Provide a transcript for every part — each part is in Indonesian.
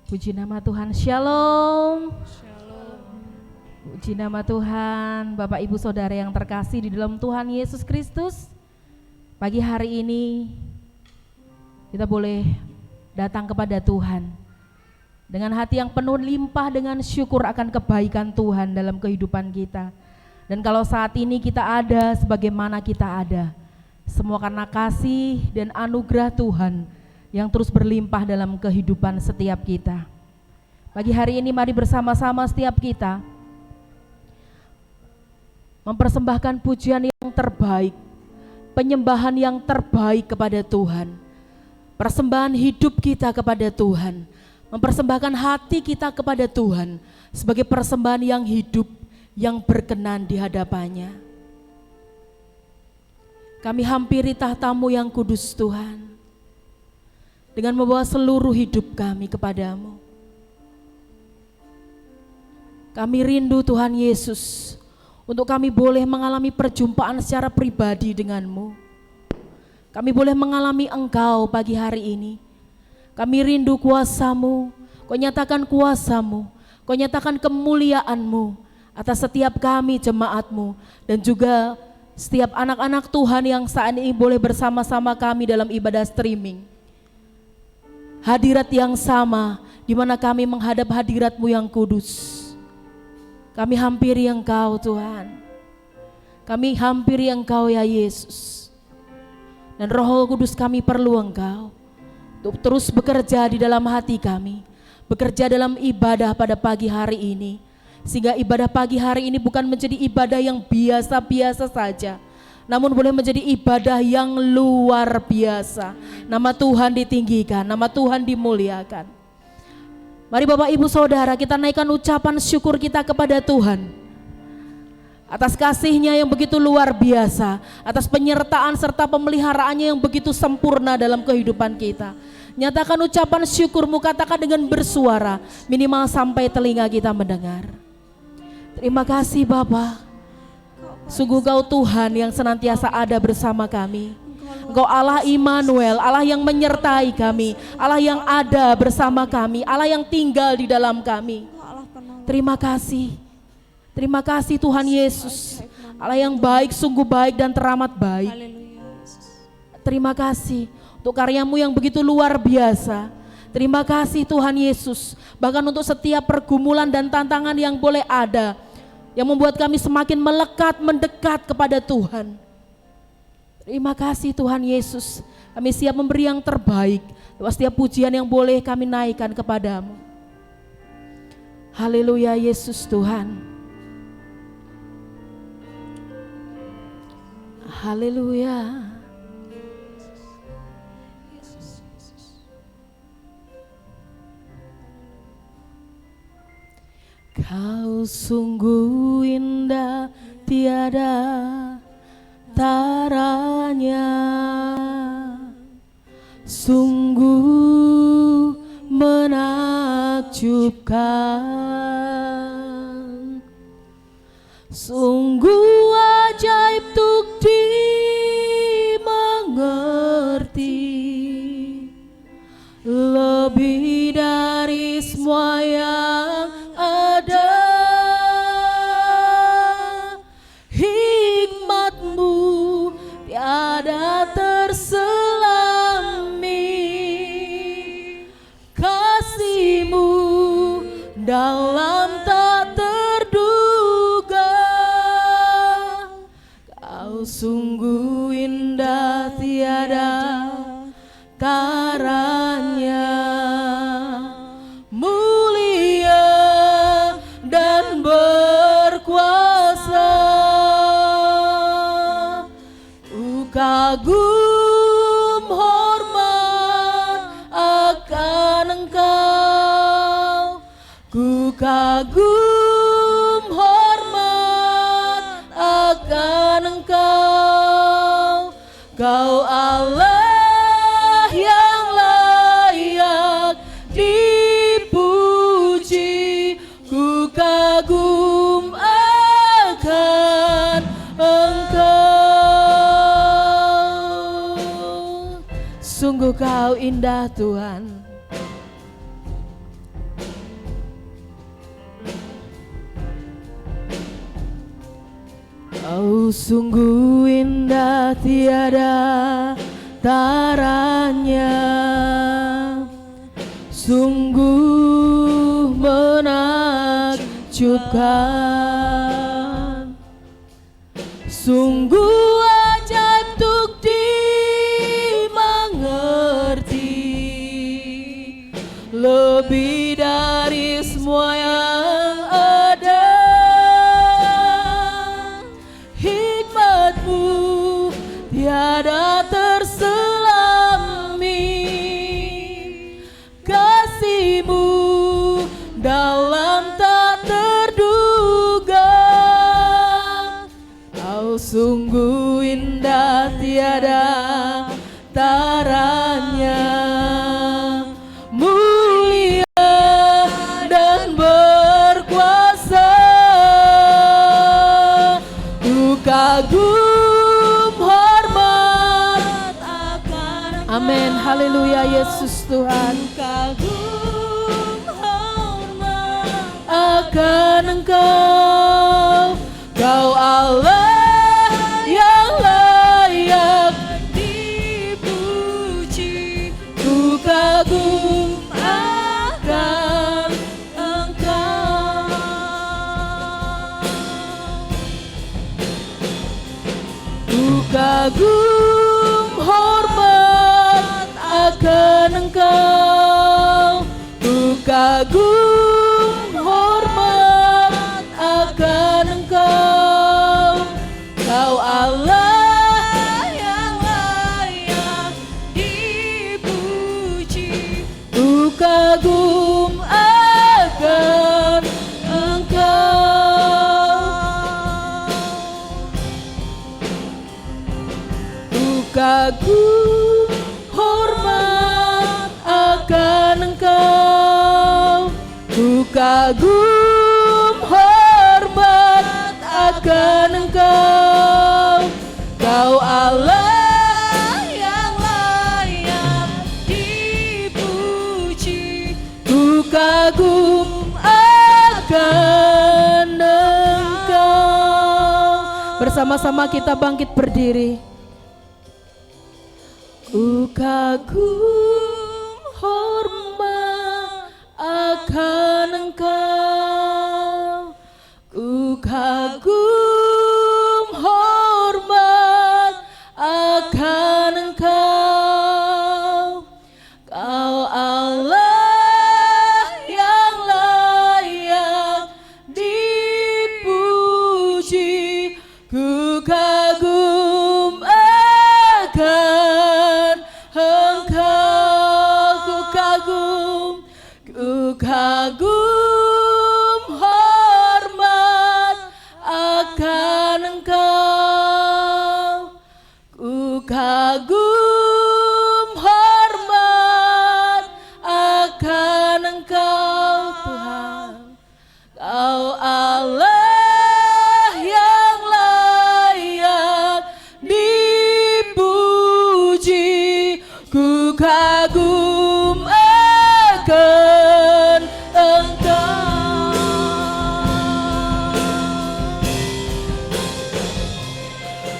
Puji nama Tuhan, Shalom. Shalom. Puji nama Tuhan, Bapak Ibu Saudara yang terkasih di dalam Tuhan Yesus Kristus. Pagi hari ini kita boleh datang kepada Tuhan dengan hati yang penuh limpah dengan syukur akan kebaikan Tuhan dalam kehidupan kita. Dan kalau saat ini kita ada sebagaimana kita ada, semua karena kasih dan anugerah Tuhan yang terus berlimpah dalam kehidupan setiap kita. Pagi hari ini mari bersama-sama setiap kita mempersembahkan pujian yang terbaik, penyembahan yang terbaik kepada Tuhan, persembahan hidup kita kepada Tuhan, mempersembahkan hati kita kepada Tuhan sebagai persembahan yang hidup, yang berkenan di hadapannya. Kami hampiri tahta-Mu yang kudus Tuhan, dengan membawa seluruh hidup kami kepadamu. Kami rindu Tuhan Yesus, untuk kami boleh mengalami perjumpaan secara pribadi denganmu. Kami boleh mengalami Engkau pagi hari ini. Kami rindu kuasa-Mu, Kau nyatakan kuasa-Mu, Kau nyatakan kemuliaan-Mu atas setiap kami jemaat-Mu, dan juga setiap anak-anak Tuhan yang saat ini boleh bersama-sama kami dalam ibadah streaming. Hadirat yang sama di mana kami menghadap hadirat-Mu yang kudus. Kami hampiri Engkau Tuhan. Kami hampiri Engkau ya Yesus. Dan Roh Kudus kami perlu Engkau untuk terus bekerja di dalam hati kami, bekerja dalam ibadah pada pagi hari ini, sehingga ibadah pagi hari ini bukan menjadi ibadah yang biasa-biasa saja, namun boleh menjadi ibadah yang luar biasa. Nama Tuhan ditinggikan, nama Tuhan dimuliakan. Mari Bapak Ibu Saudara, kita naikkan ucapan syukur kita kepada Tuhan atas kasih-Nya yang begitu luar biasa, atas penyertaan serta pemeliharaannya yang begitu sempurna dalam kehidupan kita. Nyatakan ucapan syukurmu, katakan dengan bersuara, minimal sampai telinga kita mendengar. Terima kasih Bapa. Sungguh Kau Tuhan yang senantiasa ada bersama kami. Engkau Allah Immanuel, Allah yang menyertai kami, Allah yang ada bersama kami, Allah yang tinggal di dalam kami. Terima kasih Tuhan Yesus, Allah yang baik, sungguh baik dan teramat baik. Terima kasih untuk karya-Mu yang begitu luar biasa. Terima kasih Tuhan Yesus, bahkan untuk setiap pergumulan dan tantangan yang boleh ada, yang membuat kami semakin melekat, mendekat kepada Tuhan. Terima kasih Tuhan Yesus, kami siap memberi yang terbaik lewat setiap pujian yang boleh kami naikkan kepadamu. Haleluya Yesus Tuhan. Haleluya. Kau sungguh indah, tiada taranya, sungguh menakjubkan, sungguh ajaib untuk dimengerti, lebih dari semua yang ada. Hikmat-Mu tiada terselami, kasih-Mu dalam tak terduga. Kau sungguh indah, tiada taranya, mulia dan berkuasa. Ku kagum hormat akan Engkau, ku kagum hormat akan Engkau. Kau Allah yang layak dipuji, ku kagum akan Engkau. Sungguh Kau indah Tuhan. Oh, sungguh indah tiada taranya, sungguh menakjubkan, sungguh ajaib untuk dimengerti, lebih dari semua yang ada. Hikmatmu tiada terselami, kasih-Mu dalam tak terduga. Oh, sungguh indah tiada taranya, mulia dan berkuasa. Ku kagum hormat akan, amin, haleluya, Yesus Tuhan. Ku kagum hormat akan Engkau, Kau Allah yang layak dipuji. Ku kagum akan Engkau, ku kagum hormat akan Engkau, ku kagum hormat akan Engkau, Kau Allah yang layak dipuji. Ku kagum akan Engkau, ku kagum hormat akan Engkau, ku kagum hormat akan Engkau, Kau Allah yang layak dipuji. Ku kagum akan Engkau. Bersama-sama kita bangkit berdiri. Ku kagum hormat akan Engkau, ku kagum hormat akan Engkau, Kau Allah yang layak dipuji. Ku kagum akan Engkau, ku kagum hormat akan Engkau, ku kagum hormat akan Engkau Tuhan, Kau Allah yang layak dipuji. Ku kagum akan Engkau,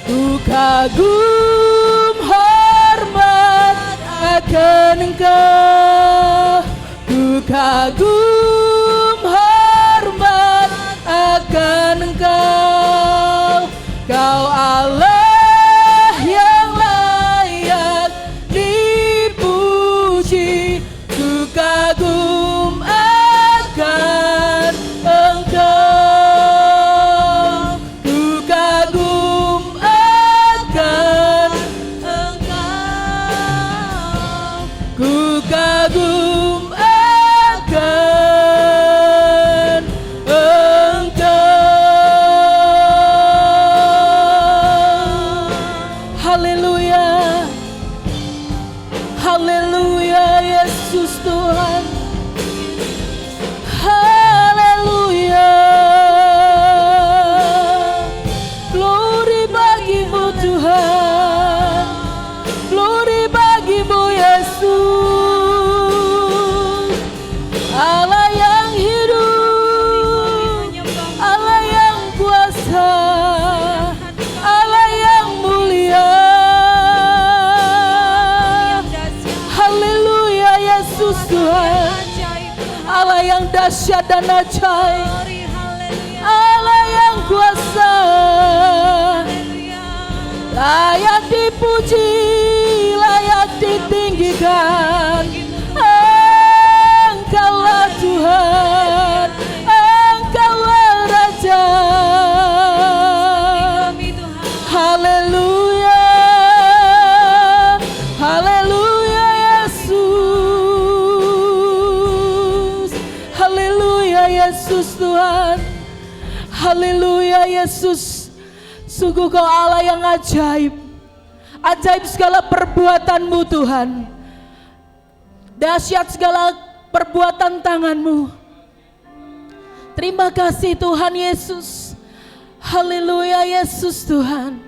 ku kagum hormat akan Engkau, ku kagum hormat akan Engkau, Kau Allah yang layak dipuji. Ku kagum akan Engkau, ku kagum akan Engkau, ku kagum akan Engkau. Haleluya, haleluya, Yesus Tuhan. Haleluya, glory bagi-Mu Tuhan, glory bagi-Mu Yesus. Allah yang hidup, Allah yang kuasa, Yesus Tuhan, Allah yang dahsyat dan ajaib, Allah yang kuasa, layak dipuji, layak ditinggikan. Engkaulah Tuhan, Engkaulah Raja. Haleluya, haleluya Yesus, haleluya Yesus Tuhan, haleluya Yesus. Sungguh Kau Allah yang ajaib, ajaib segala perbuatan-Mu Tuhan, dahsyat segala perbuatan tangan-Mu. Terima kasih Tuhan Yesus. Haleluya Yesus Tuhan,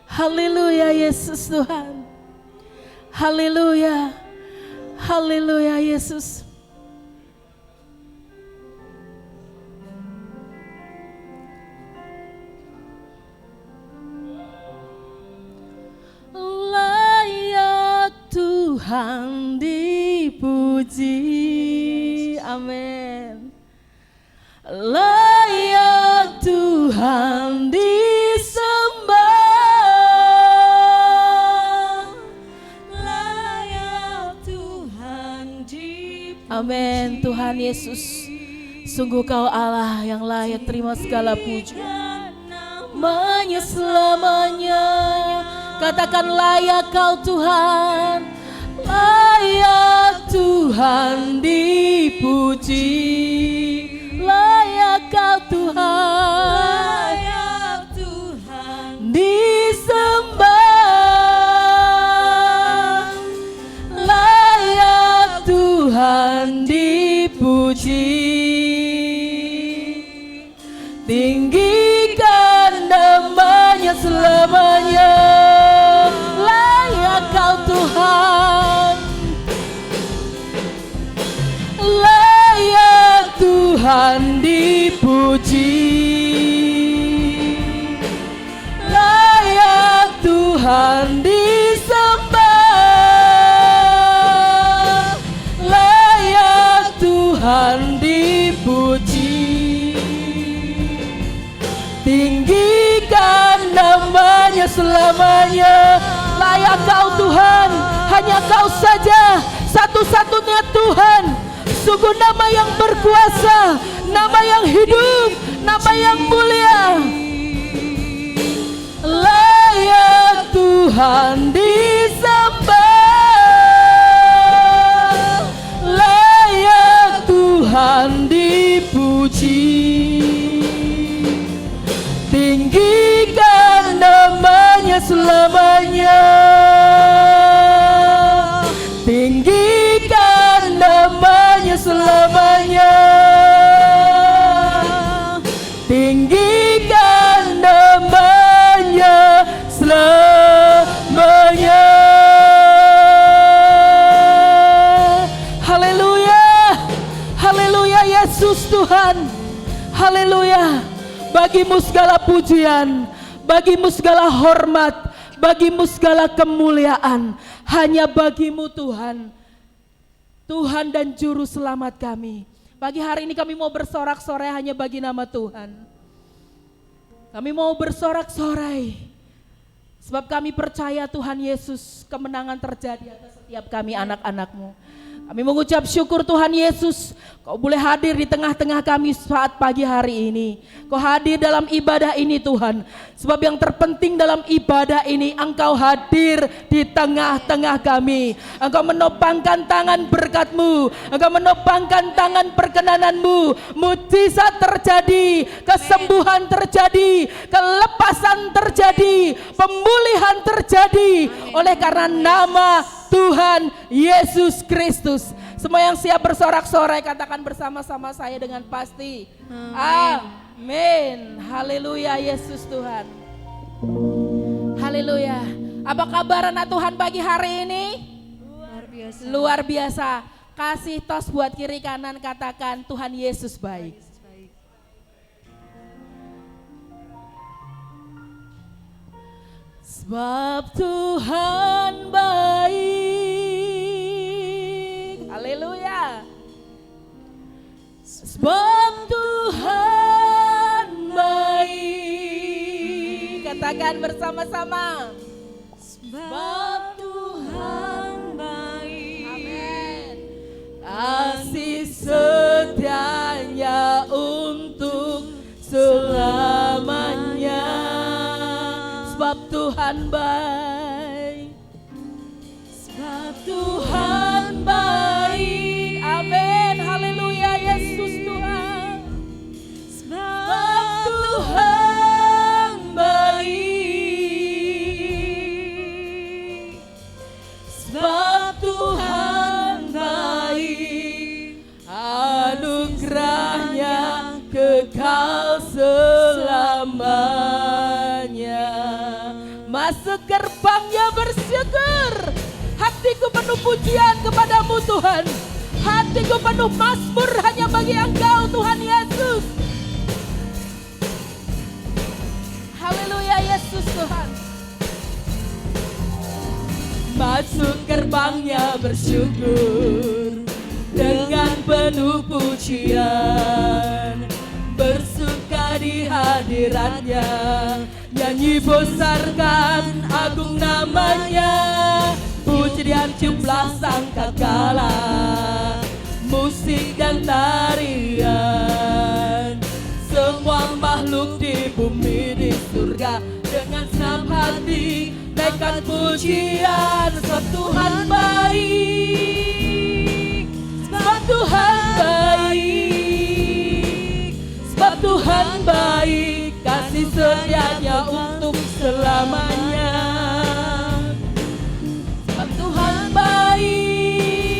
haleluya Yesus Tuhan, haleluya, haleluya Yesus. Layak Tuhan dipuji, amin. Layak Tuhan disembah, layak Tuhan dipuji. Amin. Tuhan Yesus, sungguh Kau Allah yang layak terima segala pujian, namanya selamanya. Katakan layak Kau Tuhan, layak Tuhan dipuji, layak Kau Tuhan, layak Tuhan disembah, layak Tuhan dipuji. Tinggikan namanya selamanya, layak Kau Tuhan, layak Tuhan dipuji, layak Tuhan disembah, layak Tuhan dipuji. Tinggikan namanya selamanya, layak Kau Tuhan, hanya Kau saja, satu-satunya Tuhan. Sungguh nama yang berkuasa, nama yang hidup, nama yang mulia. Layak Tuhan disembah, layak Tuhan dipuji. Tinggikan namanya selamanya, tinggikan namanya selamanya, tinggikan namanya selamanya. Haleluya, haleluya Yesus Tuhan, haleluya. Bagimu segala pujian, bagimu segala hormat, bagimu segala kemuliaan. Hanya bagimu Tuhan, Tuhan dan Juru Selamat kami. Pagi hari ini kami mau bersorak-sorai hanya bagi nama Tuhan. Kami mau bersorak-sorai sebab kami percaya Tuhan Yesus, kemenangan terjadi atas setiap kami anak-anak-Mu. Kami mengucap syukur Tuhan Yesus, Kau boleh hadir di tengah-tengah kami saat pagi hari ini. Kau hadir dalam ibadah ini Tuhan. Sebab yang terpenting dalam ibadah ini, Engkau hadir di tengah-tengah kami. Engkau menopangkan tangan berkat-Mu, Engkau menopangkan tangan perkenanan-Mu. Mujizat terjadi, kesembuhan terjadi, kelepasan terjadi, pemulihan terjadi. Oleh karena nama Tuhan Yesus Kristus. Semua yang siap bersorak-sorai katakan bersama-sama saya dengan pasti. Amin. Haleluya Yesus Tuhan. Haleluya. Apa kabar anak Tuhan pagi hari ini? Luar biasa. Luar biasa. Kasih tos buat kiri kanan, katakan Tuhan Yesus baik. Sebab Tuhan baik, sebab Tuhan baik. Katakan bersama-sama. Sebab Tuhan baik. Amin. Kasih setianya untuk selamanya. Sebab Tuhan baik. Sebab Tuhan baik. Amin. Haleluya. Yesus Tuhan. Sebab Tuhan baik. Sebab Tuhan baik. Anugerahnya kekal selamanya. Masuk gerbangnya bersyukur. Hatiku penuh pujian kepadamu Tuhan. Hatiku penuh mazmur hanya bagi Engkau Tuhan Yesus. Haleluya Yesus Tuhan. Masuk gerbangnya bersyukur dengan penuh pujian, bersuka di hadiratnya, nyanyi besarkan agung namanya, pujian jumlah sangkakala, musik dan tarian, semua makhluk di bumi di surga dengan senang hati naikkan pujian. Sebab Tuhan baik, sebab Tuhan baik, sebab Tuhan baik, kasih setianya untuk selamanya. Sebab Tuhan baik,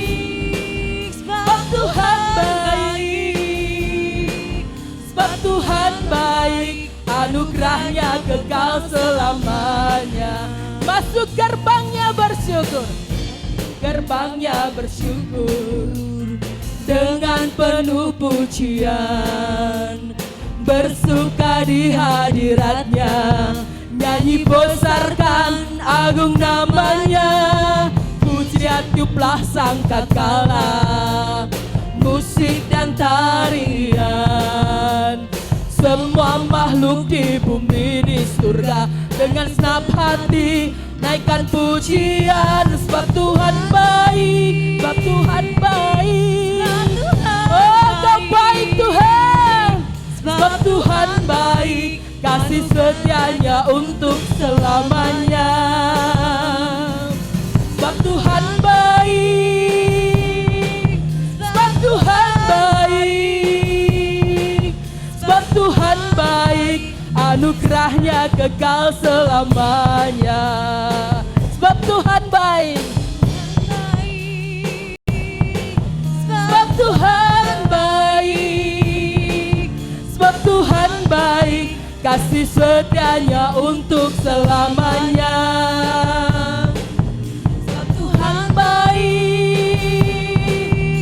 sebab Tuhan baik, sebab Tuhan baik, anugerahnya kekal selamanya. Masuk gerbangnya bersyukur, gerbangnya bersyukur dengan penuh pujian, bersuka di hadiratnya, nyanyi besarkan agung namanya, pujian tiuplah sangkakala, musik dan tarian, semua makhluk di bumi di surga dengan senang hati naikkan pujian. Sebab Tuhan baik, sebab Tuhan baik, oh Kau baik Tuhan. Sebab Tuhan baik, kasih setianya untuk selamanya. Sebab Tuhan baik, sebab Tuhan baik, sebab Tuhan baik, anugerahnya kekal selamanya. Sebab Tuhan baik, sebab Tuhan baik, sebab Tuhan baik, kasih setianya untuk selamanya. Sebab Tuhan baik,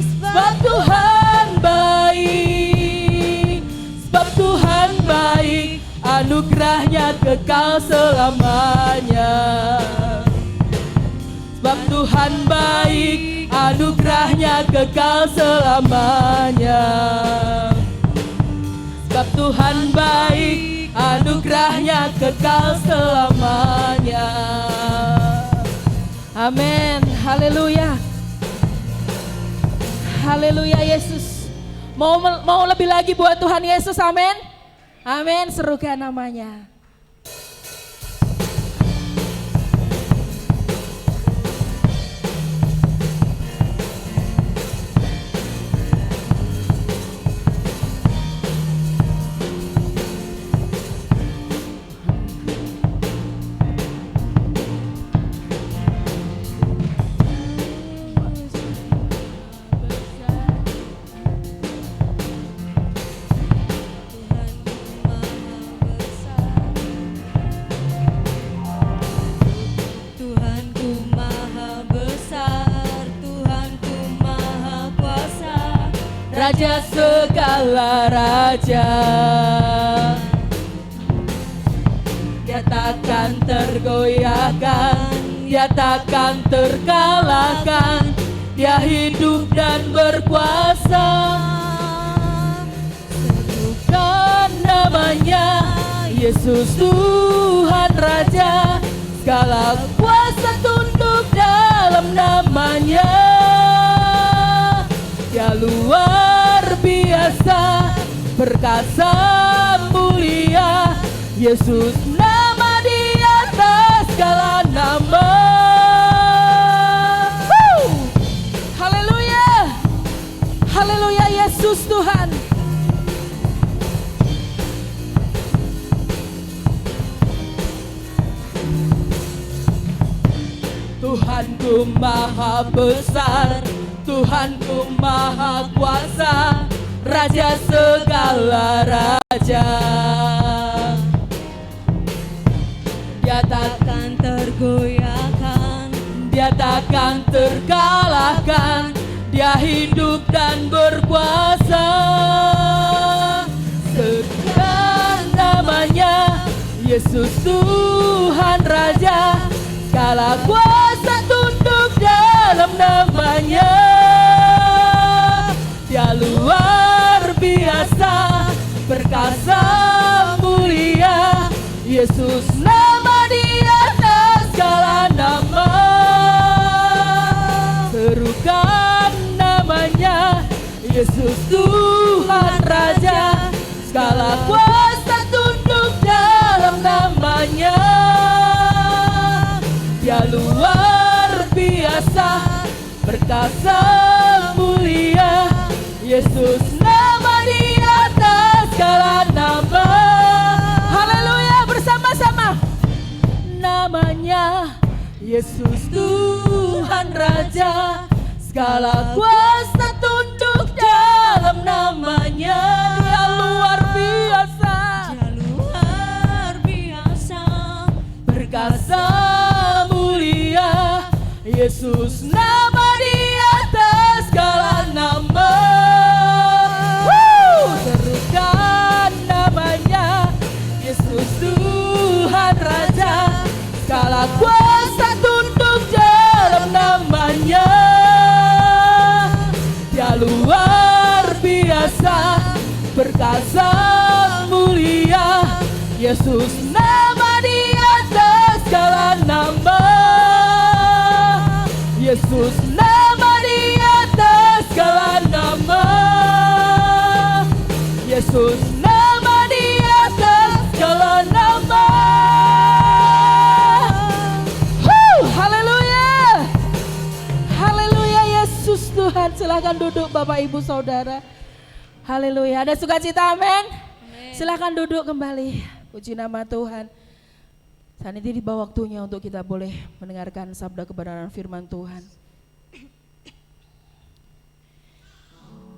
sebab Tuhan baik, sebab Tuhan baik, anugerahnya kekal selamanya. Sebab Tuhan baik, anugerahnya kekal selamanya. Sebab Tuhan baik, anugerahnya kekal selamanya. Amin. Haleluya. Haleluya Yesus. Mau lebih lagi buat Tuhan Yesus. Amin. Amin. Serukan namanya. Raja segala raja, Dia takkan tergoyahkan, Dia takkan terkalahkan, Dia hidup dan berkuasa. namanya. Yesus Tuhan Raja, segala kuasa tunduk dalam namanya. Dia luar biasa, perkasa mulia. Yesus nama di atas segala nama. Haleluya, haleluya, Yesus Tuhan. Tuhanku maha besar, Tuhanku maha kuasa, Raja segala raja. Dia takkan tergoyahkan, Dia takkan terkalahkan, Dia hidup dan berkuasa. Segala namanya, Yesus Tuhan Raja, segala kuasa tunduk dalam namanya. Dia luar biasa, perkasa mulia. Yesus nama di atas segala nama. Serukan namanya, Yesus Tuhan Raja, segala kuasa tunduk dalam namanya. Dia luar biasa, perkasa mulia. Yesus nama di atas segala nama. Haleluya, bersama-sama. Namanya Yesus Tuhan Raja, segala kuasa tunduk dalam namanya. Dia luar biasa, Dia luar biasa, perkasa mulia. Yesus nama di atas segala nama. Serukan namanya, Yesus Tuhan Raja, segala kuasa tunduk dalam namanya. Dia luar biasa, perkasa mulia. Yesus nama di atas segala nama. Yesus nama di atas segala nama. Yesus nama di atas segala nama. Haleluya, haleluya, Yesus Tuhan. Silakan duduk Bapak Ibu Saudara. Haleluya, ada sukacita, amin. Silakan duduk kembali. Puji nama Tuhan. Saat ini tiba waktunya untuk kita boleh mendengarkan sabda kebenaran firman Tuhan.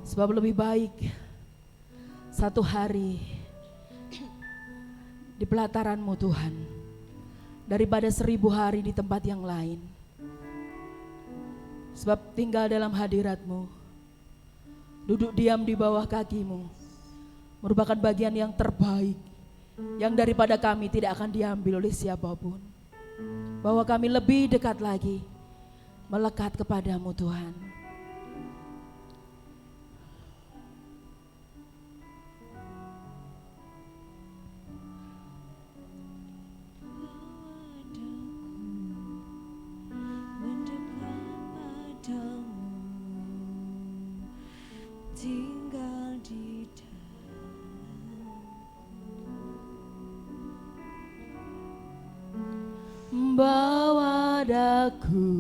Sebab lebih baik satu hari di pelataran-Mu Tuhan, daripada 1000 hari di tempat yang lain. Sebab tinggal dalam hadirat-Mu, duduk diam di bawah kaki-Mu, merupakan bagian yang terbaik, yang daripada kami tidak akan diambil oleh siapapun. Bahwa kami lebih dekat lagi, melekat kepadamu Tuhan. Tinggal di bawa daku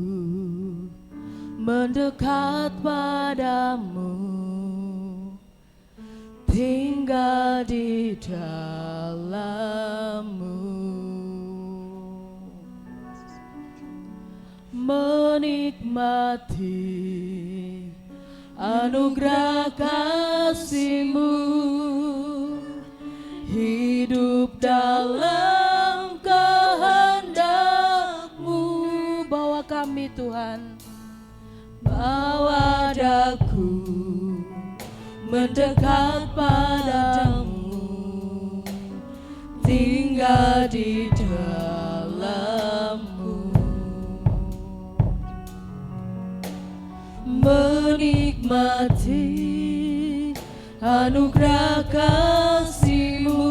mendekat padamu, tinggal di dalammu, menikmati anugerah kasih-Mu, hidup dalam kehendak-Mu. Bawa kami Tuhan, bawa daku mendekat padamu, tinggal di dalam-Mu, menikmati anugerah kasih-Mu,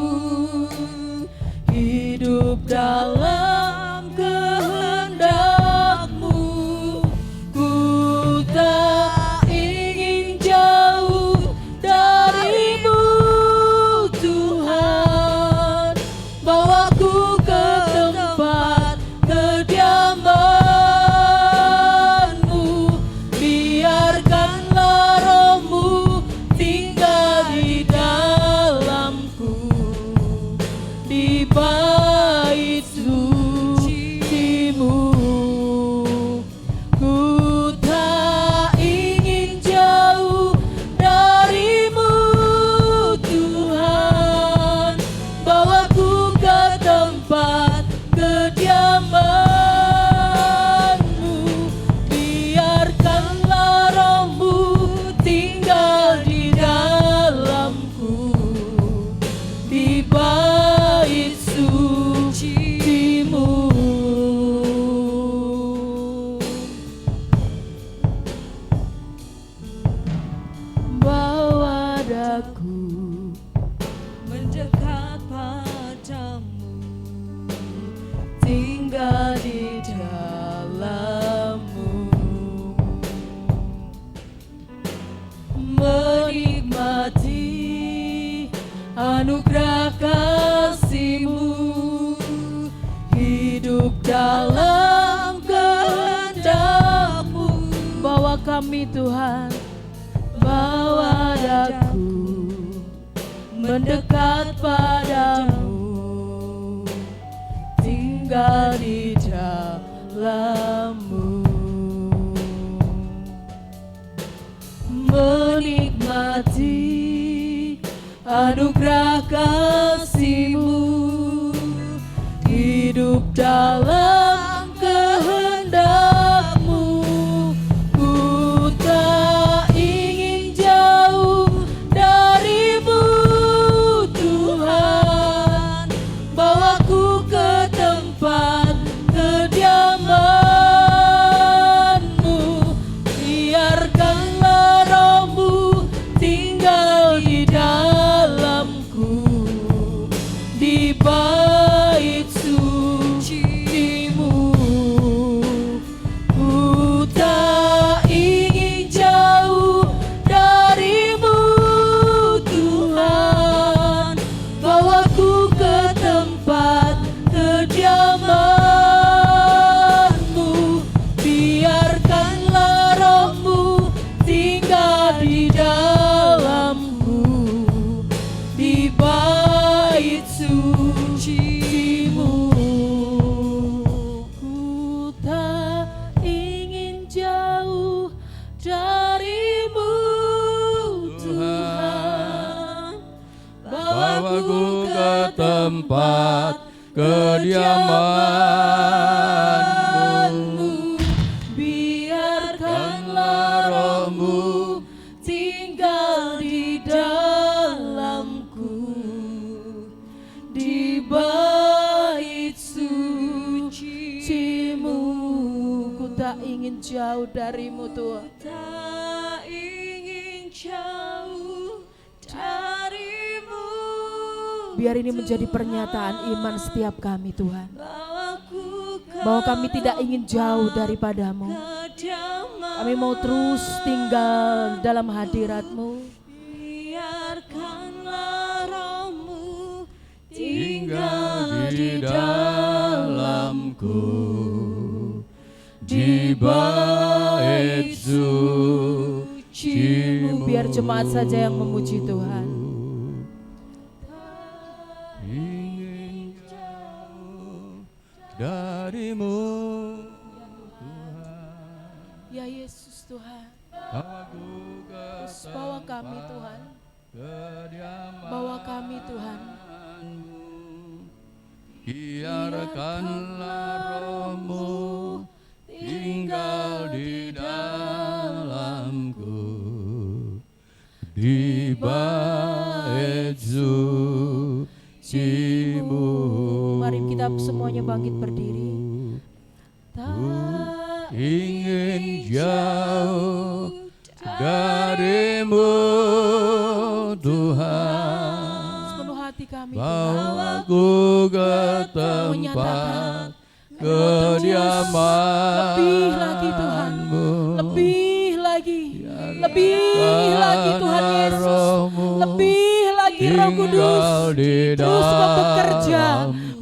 anugerah kasih-Mu, hidup dalam kehendak-Mu. Bawa kami Tuhan, bawa daku mendekat padamu, tinggal di dalam-Mu, menikmati anugerah kasih-Mu, hidup dalam kehendak-Mu. Ku tak ingin jauh dari-Mu Tuhan, bawaku ke tempat kediaman-Mu, biarkanlah Roh-Mu tinggal di dalamku, di bait suci-Mu. Ku tak ingin jauh dari-Mu Tuhan, bawaku ke tempat kediaman-Mu, biarkanlah Roh-Mu tinggal di dalamku, di bait suci-Mu. Ku tak ingin jauh dari-Mu Tuhan, bawaku ke tempat kediaman-Mu, biarkanlah Roh-Mu tinggal di dalamku, di bait suci-Mu. Ku tak ingin jauh dari-Mu Tuhan, tak ingin jauh dari-Mu. Biar ini menjadi pernyataan iman setiap kami Tuhan, bahwa kami tidak ingin jauh daripada-Mu. Kami mau terus tinggal dalam hadirat-Mu. Biarkanlah Roh-Mu tinggal di dalamku, di bait suci-Mu. Biar jemaat saja yang memuji Tuhan. Ingin jauh dari-Mu Tuhan, Ya Yesus Tuhan, aku ke terus bawa kami Tuhan, kediaman-Mu, bawa kami Tuhan. Biarkanlah Roh-Mu tinggal di dalamku, di bait suci-Mu. Mari kita semuanya bangkit berdiri. Tak ingin jauh dari-Mu Tuhan, Sepenuh hati kami bawaku ke tempat kediaman-Mu, lebih lagi Tuhan Yesus, lebih lagi Roh Kudus terus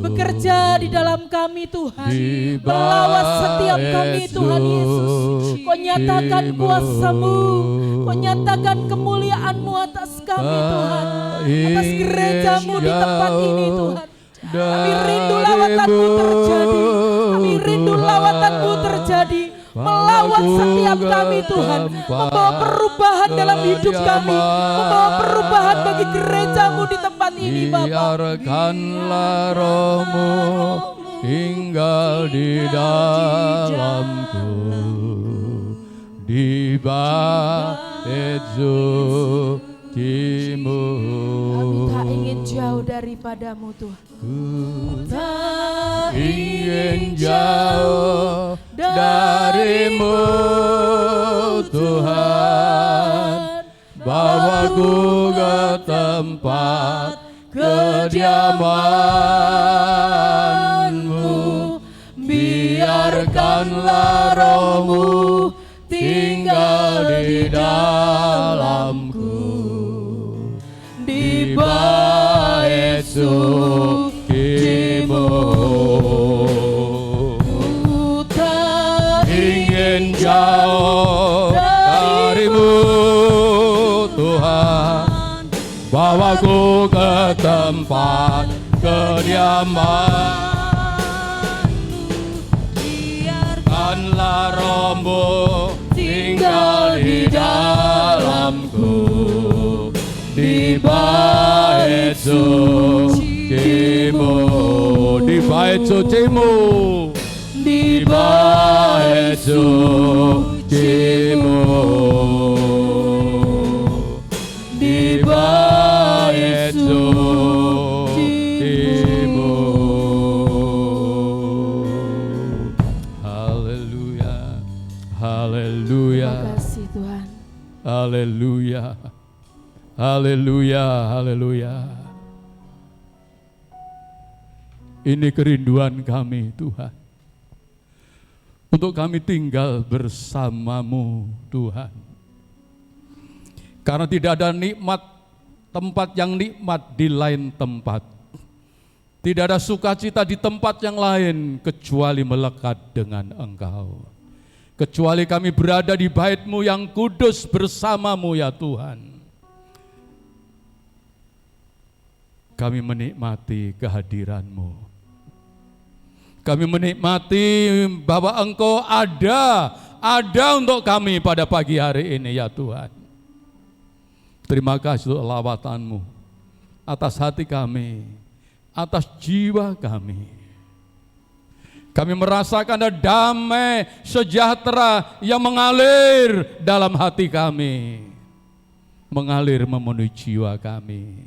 bekerja di dalam kami Tuhan, melawat setiap kami Tuhan Yesus. Kau nyatakan kuasa-Mu, Kau nyatakan kemuliaan-Mu atas kami Tuhan, atas gereja-Mu di tempat ini Tuhan. Kami rindu lawatan-Mu terjadi, kami rindu lawatan-Mu terjadi, melawat setiap kami Tuhan, membawa perubahan dalam hidup kami, membawa perubahan bagi gereja-Mu di tempat ini Bapa. Biarkanlah Roh-Mu tinggal di dalamku, di bait suci-Mu. Kami tak ingin jauh daripada-Mu Tuhan, Tak ingin jauh dari-Mu Tuhan, bawaku ke tempat kediaman-Mu, biarkanlah Roh-Mu tinggal di dalamku, di bait bawaku ke tempat kediaman. Biarkanlah Roh-Mu tinggal di dalamku, di bait suci-Mu, di bait suci-Mu, di bait suci-Mu, di bait suci-Mu. Haleluya, haleluya, Terima kasih Tuhan. haleluya, haleluya, haleluya. Ini kerinduan kami Tuhan, untuk kami tinggal bersama-Mu Tuhan. Karena tidak ada nikmat, tempat yang nikmat di lain tempat. Tidak ada sukacita di tempat yang lain kecuali melekat dengan Engkau. Kecuali kami berada di bait-Mu yang kudus bersama-Mu ya Tuhan. Kami menikmati kehadiran-Mu. Kami menikmati bahwa Engkau ada untuk kami pada pagi hari ini ya Tuhan. Terima kasih untuk lawatan-Mu atas hati kami, atas jiwa kami. Kami merasakan ada damai sejahtera yang mengalir dalam hati kami, mengalir memenuhi jiwa kami,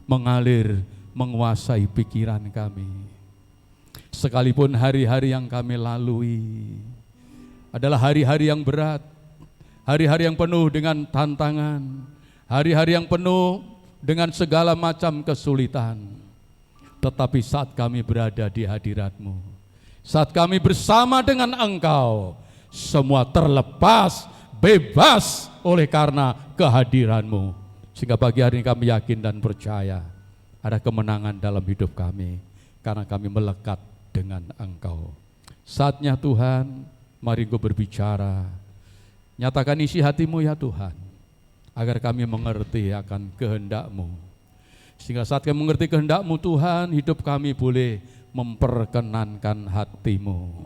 mengalir menguasai pikiran kami. Sekalipun hari-hari yang kami lalui adalah hari-hari yang berat, hari-hari yang penuh dengan tantangan, hari-hari yang penuh dengan segala macam kesulitan. Tetapi saat kami berada di hadirat-Mu, saat kami bersama dengan Engkau, semua terlepas, bebas oleh karena kehadiran-Mu. Sehingga pagi hari ini kami yakin dan percaya ada kemenangan dalam hidup kami, karena kami melekat dengan Engkau. Saatnya Tuhan, mari Engkau berbicara. Nyatakan isi hati-Mu ya Tuhan, agar kami mengerti akan kehendak-Mu. Sehingga saat kami mengerti kehendak-Mu Tuhan, hidup kami boleh memperkenankan hati-Mu.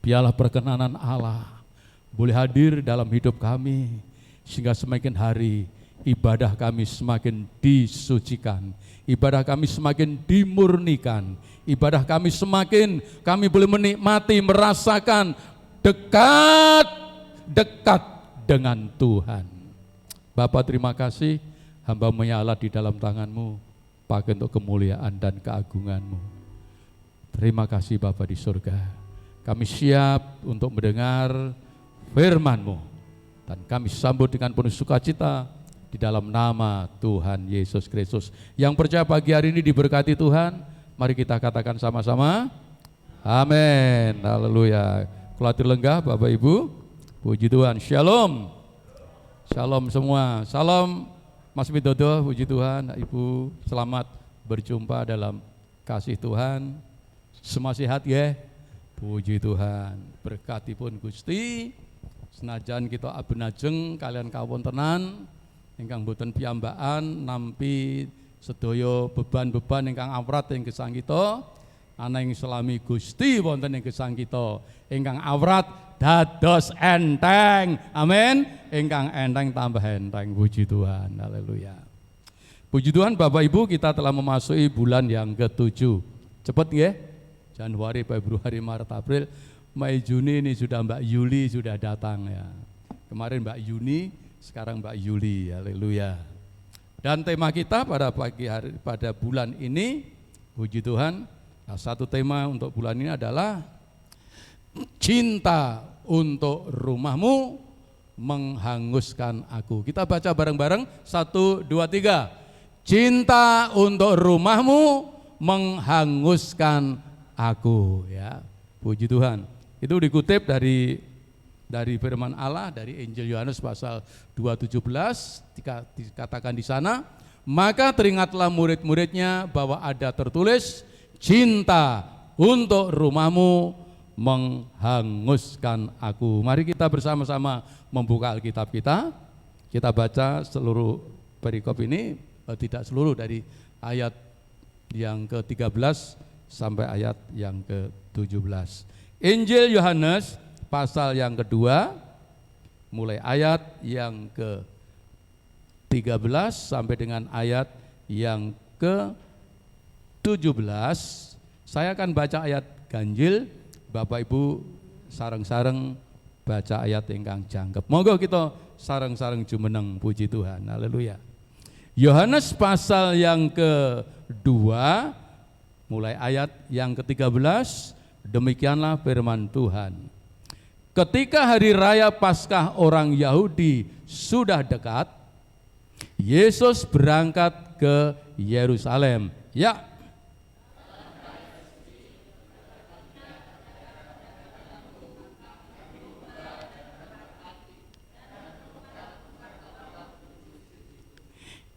Biarlah perkenanan Allah boleh hadir dalam hidup kami, sehingga semakin hari ibadah kami semakin disucikan, ibadah kami semakin dimurnikan, ibadah kami semakin kami boleh menikmati, merasakan dekat dengan Tuhan. Bapa, terima kasih, hamba-Mu ya Allah di dalam tangan-Mu, pakai untuk kemuliaan dan keagungan-Mu. Terima kasih Bapa di surga, kami siap untuk mendengar firman-Mu, dan kami sambut dengan penuh sukacita di dalam nama Tuhan Yesus Kristus. Yang percaya pagi hari ini diberkati Tuhan, mari kita katakan sama-sama, amin, haleluya. Khawatir lenggah Bapak Ibu, puji Tuhan, shalom, shalom semua, salam Mas Widodo, puji Tuhan. Ibu selamat berjumpa dalam kasih Tuhan, semua sehat ya, puji Tuhan, berkati pun Gusti, senajan kita abenajeng kalian kawon tenan, ingkang boten piyambakan nampi sedaya beban-beban ingkang awrat ing gesang kita, ana ing selami Gusti wonten ing gesang kita ingkang awrat dados enteng, amin, ingkang enteng tambah enteng, puji Tuhan, haleluya. Puji Tuhan Bapak Ibu, kita telah memasuki bulan yang ke-7, cepet nggih, Januari, Februari, Maret, April, Mei, Juni, ini sudah Mbak Yuli sudah datang ya. Kemarin Mbak Yuni, sekarang Mbak Yuli, haleluya. Dan tema kita pada pagi hari, pada bulan ini, puji Tuhan, nah, satu tema untuk bulan ini adalah cinta untuk rumahmu menghanguskan aku. Kita baca bareng-bareng, 1, 2, 3. Cinta untuk rumahmu menghanguskan aku, ya. Puji Tuhan. Itu dikutip dari firman Allah dari Injil Yohanes pasal 2:17, dikatakan di sana, maka teringatlah murid-muridnya bahwa ada tertulis, cinta untuk rumahmu menghanguskan aku. Mari kita bersama-sama membuka Alkitab kita baca seluruh perikop ini, tidak seluruh, dari ayat yang ke-13 sampai ayat yang ke-17. Injil Yohanes pasal yang kedua, mulai ayat yang ke-13 sampai dengan ayat yang ke-17. Saya akan baca ayat ganjil, Bapak Ibu sareng-sareng baca ayat ingkang jangkep. Monggo kita sareng-sareng jumeneng, puji Tuhan, haleluya. Yohanes pasal yang kedua, mulai ayat yang ke-13, demikianlah firman Tuhan. Ketika hari raya Paskah orang Yahudi sudah dekat, Yesus berangkat ke Yerusalem. Ya.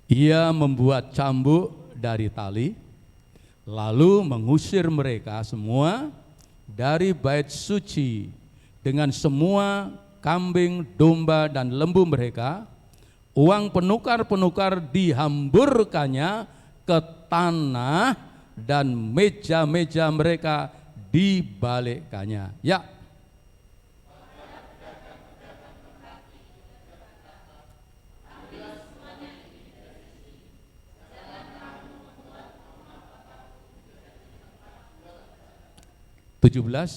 Ia membuat cambuk dari tali, lalu mengusir mereka semua dari bait suci dengan semua kambing, domba, dan lembu mereka. Uang penukar-penukar dihamburkannya ke tanah dan meja-meja mereka dibalikkannya. Ya.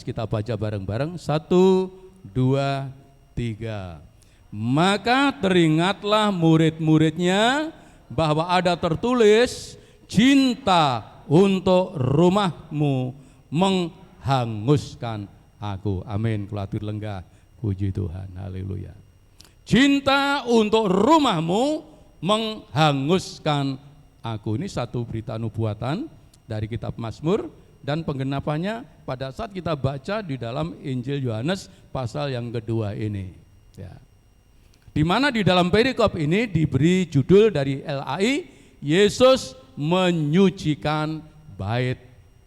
Kita baca bareng-bareng. 1, 2, 3. Maka teringatlah murid-muridnya bahwa ada tertulis, cinta untuk rumahmu menghanguskan aku. Amin. Kulatur lenggah, puji Tuhan, haleluya. Cinta untuk rumahmu menghanguskan aku. Ini satu berita nubuatan dari kitab Mazmur, dan penggenapannya pada saat kita baca di dalam Injil Yohanes pasal yang kedua ini. Ya. Di mana di dalam perikop ini diberi judul dari LAI, Yesus menyucikan bait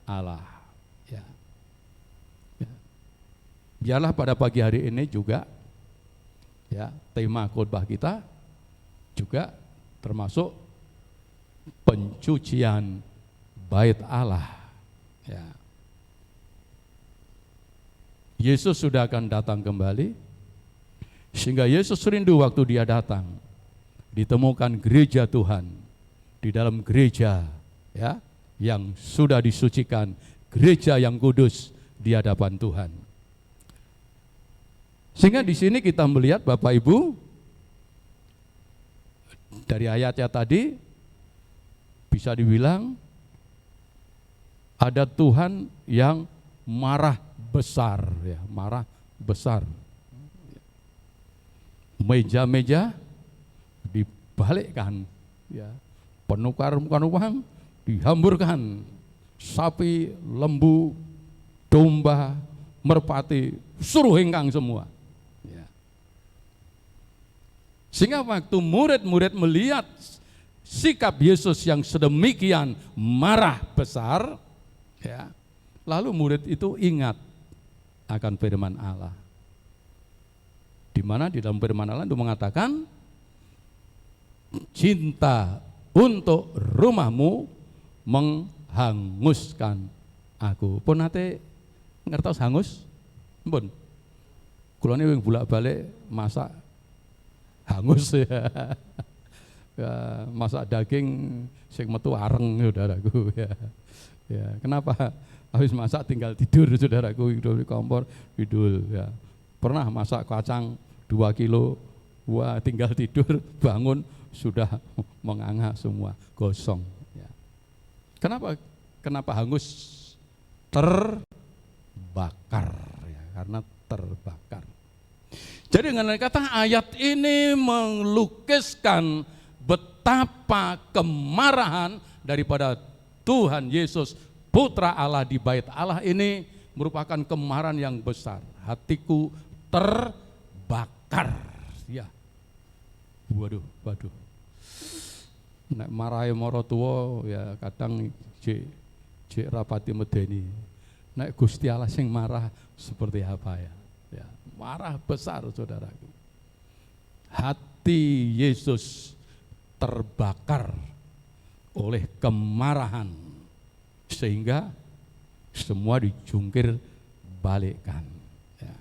Allah. Ya. Ya. Biarlah pada pagi hari ini juga, ya, tema khotbah kita juga termasuk pencucian bait Allah. Ya. Yesus sudah akan datang kembali, sehingga Yesus rindu waktu dia datang ditemukan gereja Tuhan di dalam gereja, ya, yang sudah disucikan, gereja yang kudus di hadapan Tuhan. Sehingga di sini kita melihat Bapak Ibu, dari ayatnya tadi bisa dibilang ada Tuhan yang marah besar, ya, marah besar. Meja-meja dibalikkan, ya, penukar-penukar uang dihamburkan, sapi, lembu, domba, merpati, suruh hengkang semua. Ya. Sehingga waktu murid-murid melihat sikap Yesus yang sedemikian marah besar, ya, lalu murid itu ingat akan firman Allah, di mana di dalam firman Allah itu mengatakan, cinta untuk rumahmu menghanguskan aku. Pun nate ngertos hangus? Pun kula niku bolak-balik masak hangus, ya. Ya, masak daging sing metu areng, saudaraku, ya. Ya, kenapa? Habis masak tinggal tidur, saudaraku, hidup di kompor, tidur, ya. Pernah masak kacang 2 kilo, wah, tinggal tidur, bangun sudah menganga semua, gosong, ya. Kenapa hangus? Terbakar, ya, karena terbakar. Jadi dengan kata ayat ini melukiskan betapa kemarahan daripada Tuhan Yesus, Putra Allah di bait Allah ini merupakan kemarahan yang besar. Hatiku terbakar, ya. Waduh. Nek marahe mara tuwa ya kadang cek rapati medeni. Nek Gusti Allah sing marah seperti apa, ya? Ya, marah besar, saudaraku. Hati Yesus terbakar oleh kemarahan, sehingga semua dijungkir balikkan. Ya.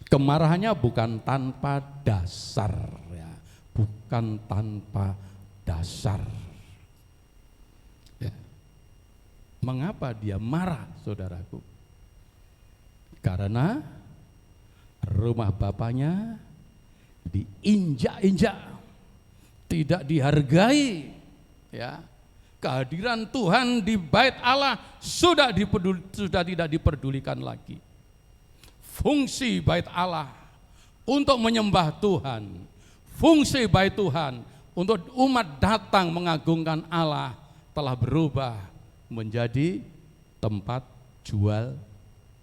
Kemarahannya bukan tanpa dasar, ya. Bukan tanpa dasar. Ya. Mengapa dia marah, saudaraku? Karena rumah bapaknya diinjak-injak, tidak dihargai. Ya, kehadiran Tuhan di bait Allah sudah tidak diperdulikan lagi. Fungsi bait Allah untuk menyembah Tuhan, fungsi bait Tuhan untuk umat datang mengagungkan Allah telah berubah menjadi tempat jual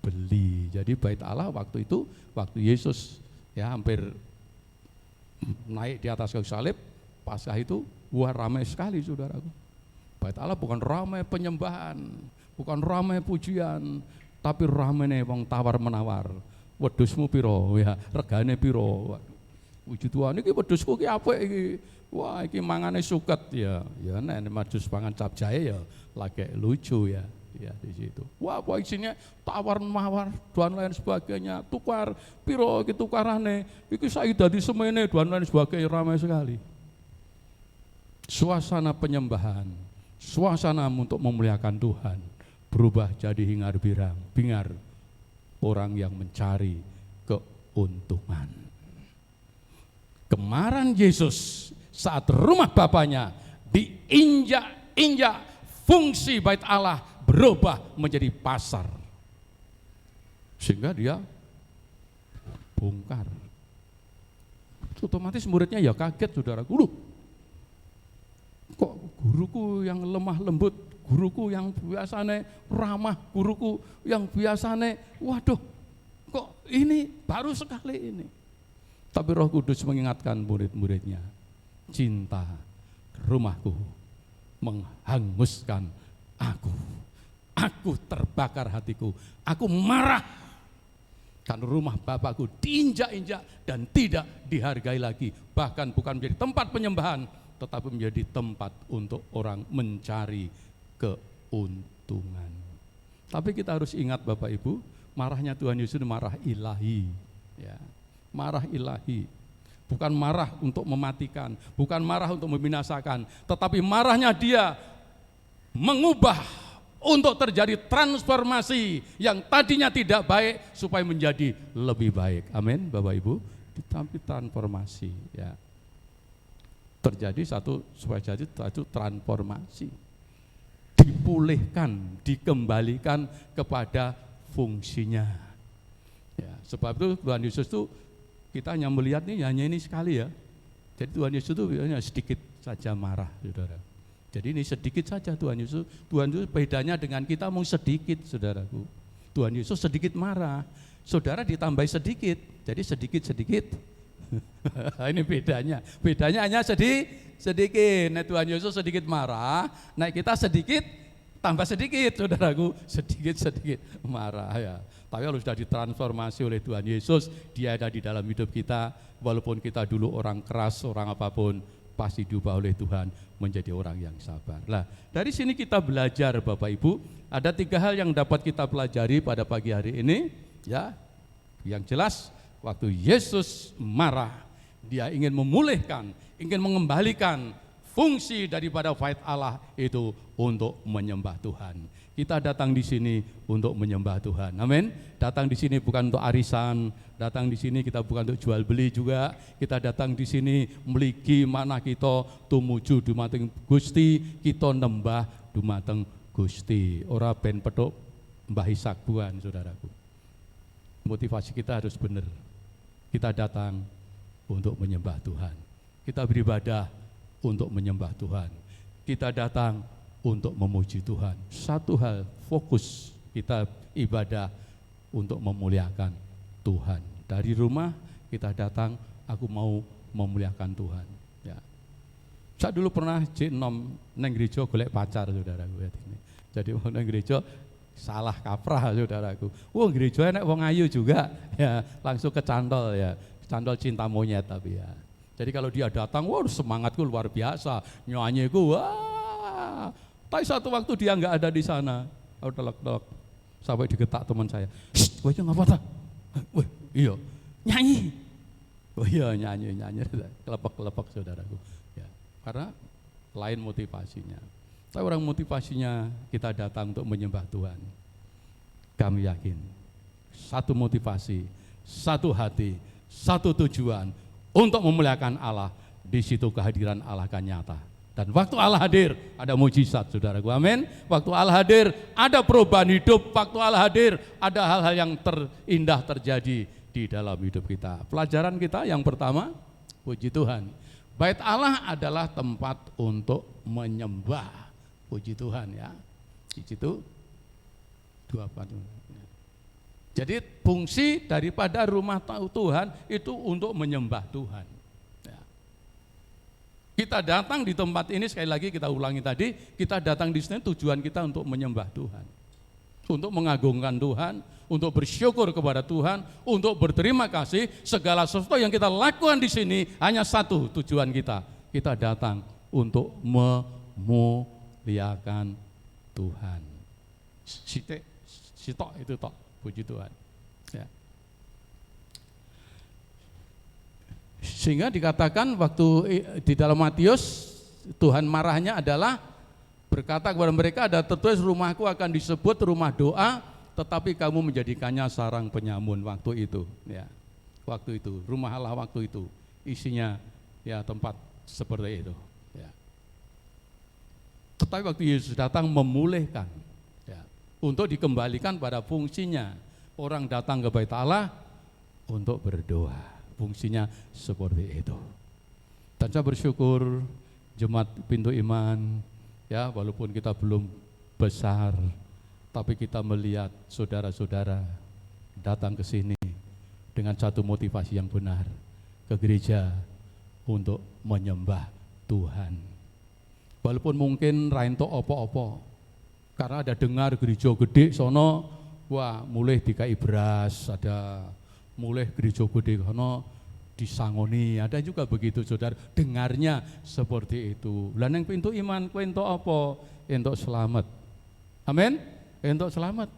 beli. Jadi bait Allah waktu itu, waktu Yesus ya hampir naik di atas kayu salib, Paskah itu, wah ramai sekali saudaraku. Bait Allah bukan ramai penyembahan, bukan ramai pujian, tapi ramai nih wong tawar menawar. Wedhusmu piro ya, regane piro. Puji Tuhan iki wedhusku ki apik iki. Wah iki mangane suket ya. Ya nek wedhus pangan cap jahe ya lagi lucu ya. Ya di situ. Wah kok isinya tawar menawar dan lain sebagainya. Tukar piro iki tukarane. Iki saiki dadi semene dan lain sebagainya, ramai sekali. Suasana penyembahan, suasana untuk memuliakan Tuhan berubah jadi bingar orang yang mencari keuntungan. Kemarahan Yesus saat rumah bapaknya diinjak-injak, fungsi bait Allah berubah menjadi pasar, sehingga dia bongkar. Otomatis muridnya ya kaget, saudaraku. Loh, kok guruku yang lemah lembut, guruku yang biasanya ramah, guruku yang biasanya, waduh, kok ini baru sekali ini. Tapi Roh Kudus mengingatkan murid-muridnya, cinta rumahku menghanguskan aku. Aku terbakar hatiku, aku marah karena rumah Bapakku diinjak-injak dan tidak dihargai lagi. Bahkan bukan menjadi tempat penyembahan, tetapi menjadi tempat untuk orang mencari keuntungan. Tapi kita harus ingat Bapak Ibu, marahnya Tuhan Yesus marah ilahi, ya, marah ilahi. Bukan marah untuk mematikan, bukan marah untuk membinasakan, tetapi marahnya Dia mengubah untuk terjadi transformasi yang tadinya tidak baik supaya menjadi lebih baik. Amin, Bapak Ibu. Tapi transformasi, ya. Terjadi satu transformasi, dipulihkan, dikembalikan kepada fungsinya. Ya, sebab itu Tuhan Yesus itu kita hanya melihat nih hanya ini sekali ya. Jadi Tuhan Yesus itu hanya sedikit saja marah, saudara. Jadi ini sedikit saja Tuhan Yesus. Tuhan Yesus bedanya dengan kita mau sedikit, saudaraku. Tuhan Yesus sedikit marah, saudara ditambah sedikit, jadi sedikit-sedikit. Ini bedanya. Bedanya hanya sedikit. Nah Tuhan Yesus sedikit marah, nah kita sedikit tambah sedikit, saudaraku, sedikit-sedikit marah ya. Tapi kalau sudah ditransformasi oleh Tuhan Yesus, Dia ada di dalam hidup kita, walaupun kita dulu orang keras, orang apapun, pasti diubah oleh Tuhan menjadi orang yang sabar. Nah, dari sini kita belajar Bapak Ibu, ada 3 hal yang dapat kita pelajari pada pagi hari ini, ya. Yang jelas, waktu Yesus marah, Dia ingin memulihkan, ingin mengembalikan fungsi daripada bait Allah itu untuk menyembah Tuhan. Kita datang di sini untuk menyembah Tuhan. Amin. Datang di sini bukan untuk arisan, datang di sini kita bukan untuk jual beli juga. Kita datang di sini mligi manah kita tumuju dumateng Gusti, kita nembah dumateng Gusti. Ora ben petuk mbahi sabuan, saudaraku. Motivasi kita harus benar. Kita datang untuk menyembah Tuhan. Kita beribadah untuk menyembah Tuhan. Kita datang untuk memuji Tuhan. Satu hal, fokus kita ibadah untuk memuliakan Tuhan. Dari rumah kita datang, aku mau memuliakan Tuhan. Ya. Saya dulu pernah nom neng gereja golek pacar, saudaraku. Jadi neng gereja salah kaprah, saudaraku. Wah gereja enak wong ayu juga, ya langsung kecantol ya, cantol cinta monyet tapi ya. Jadi kalau dia datang, wah semangatku luar biasa, nyanyiku wah Tapi satu waktu dia nggak ada di sana. Aku telok-telok sampai digetak teman saya. Wah, ngapa tak? Wah, iya, nyanyi. Oh iya, nyanyi. Kelepek-kelepek saudaraku. Ya, karena lain motivasinya. Tapi orang motivasinya kita datang untuk menyembah Tuhan. Kami yakin satu motivasi, satu hati, satu tujuan untuk memuliakan Allah. Di situ kehadiran Allah akan nyata. Dan waktu Allah hadir ada mujizat, saudaraku, amin. Waktu Allah hadir ada perubahan hidup. Waktu Allah hadir ada hal-hal yang terindah terjadi di dalam hidup kita. Pelajaran kita yang pertama, puji Tuhan, bait Allah adalah tempat untuk menyembah. Puji Tuhan ya. Di situ 24. Jadi fungsi daripada rumah Tuhan itu untuk menyembah Tuhan. Kita datang di tempat ini, sekali lagi kita ulangi tadi, kita datang di sini tujuan kita untuk menyembah Tuhan, untuk mengagungkan Tuhan, untuk bersyukur kepada Tuhan, untuk berterima kasih. Segala sesuatu yang kita lakukan di sini hanya satu tujuan kita. Kita datang untuk memuliakan Tuhan. Sitok itu tok, puji Tuhan. Ya. Sehingga dikatakan waktu di dalam Matius, Tuhan marahnya adalah berkata kepada mereka, ada tertulis rumahku akan disebut rumah doa, tetapi kamu menjadikannya sarang penyamun. Waktu itu ya, waktu itu rumah Allah, waktu itu isinya ya tempat seperti itu ya. Tetapi waktu Yesus datang memulihkan ya, untuk dikembalikan pada fungsinya. Orang datang ke bait Allah untuk berdoa. Fungsinya seperti itu. Dan saya bersyukur jemaat Pintu Iman ya, walaupun kita belum besar, tapi kita melihat saudara-saudara datang ke sini dengan satu motivasi yang benar, ke gereja untuk menyembah Tuhan. Walaupun mungkin rainto opo-opo, karena ada dengar gereja gede sono, wah mulai dikai beras, ada mulai gereja gede kono disangoni, ada juga begitu saudara, dengarnya seperti itu. Lah nang Pintu Iman kowe entuk apa? Entuk selamat. Amin. Entuk selamat.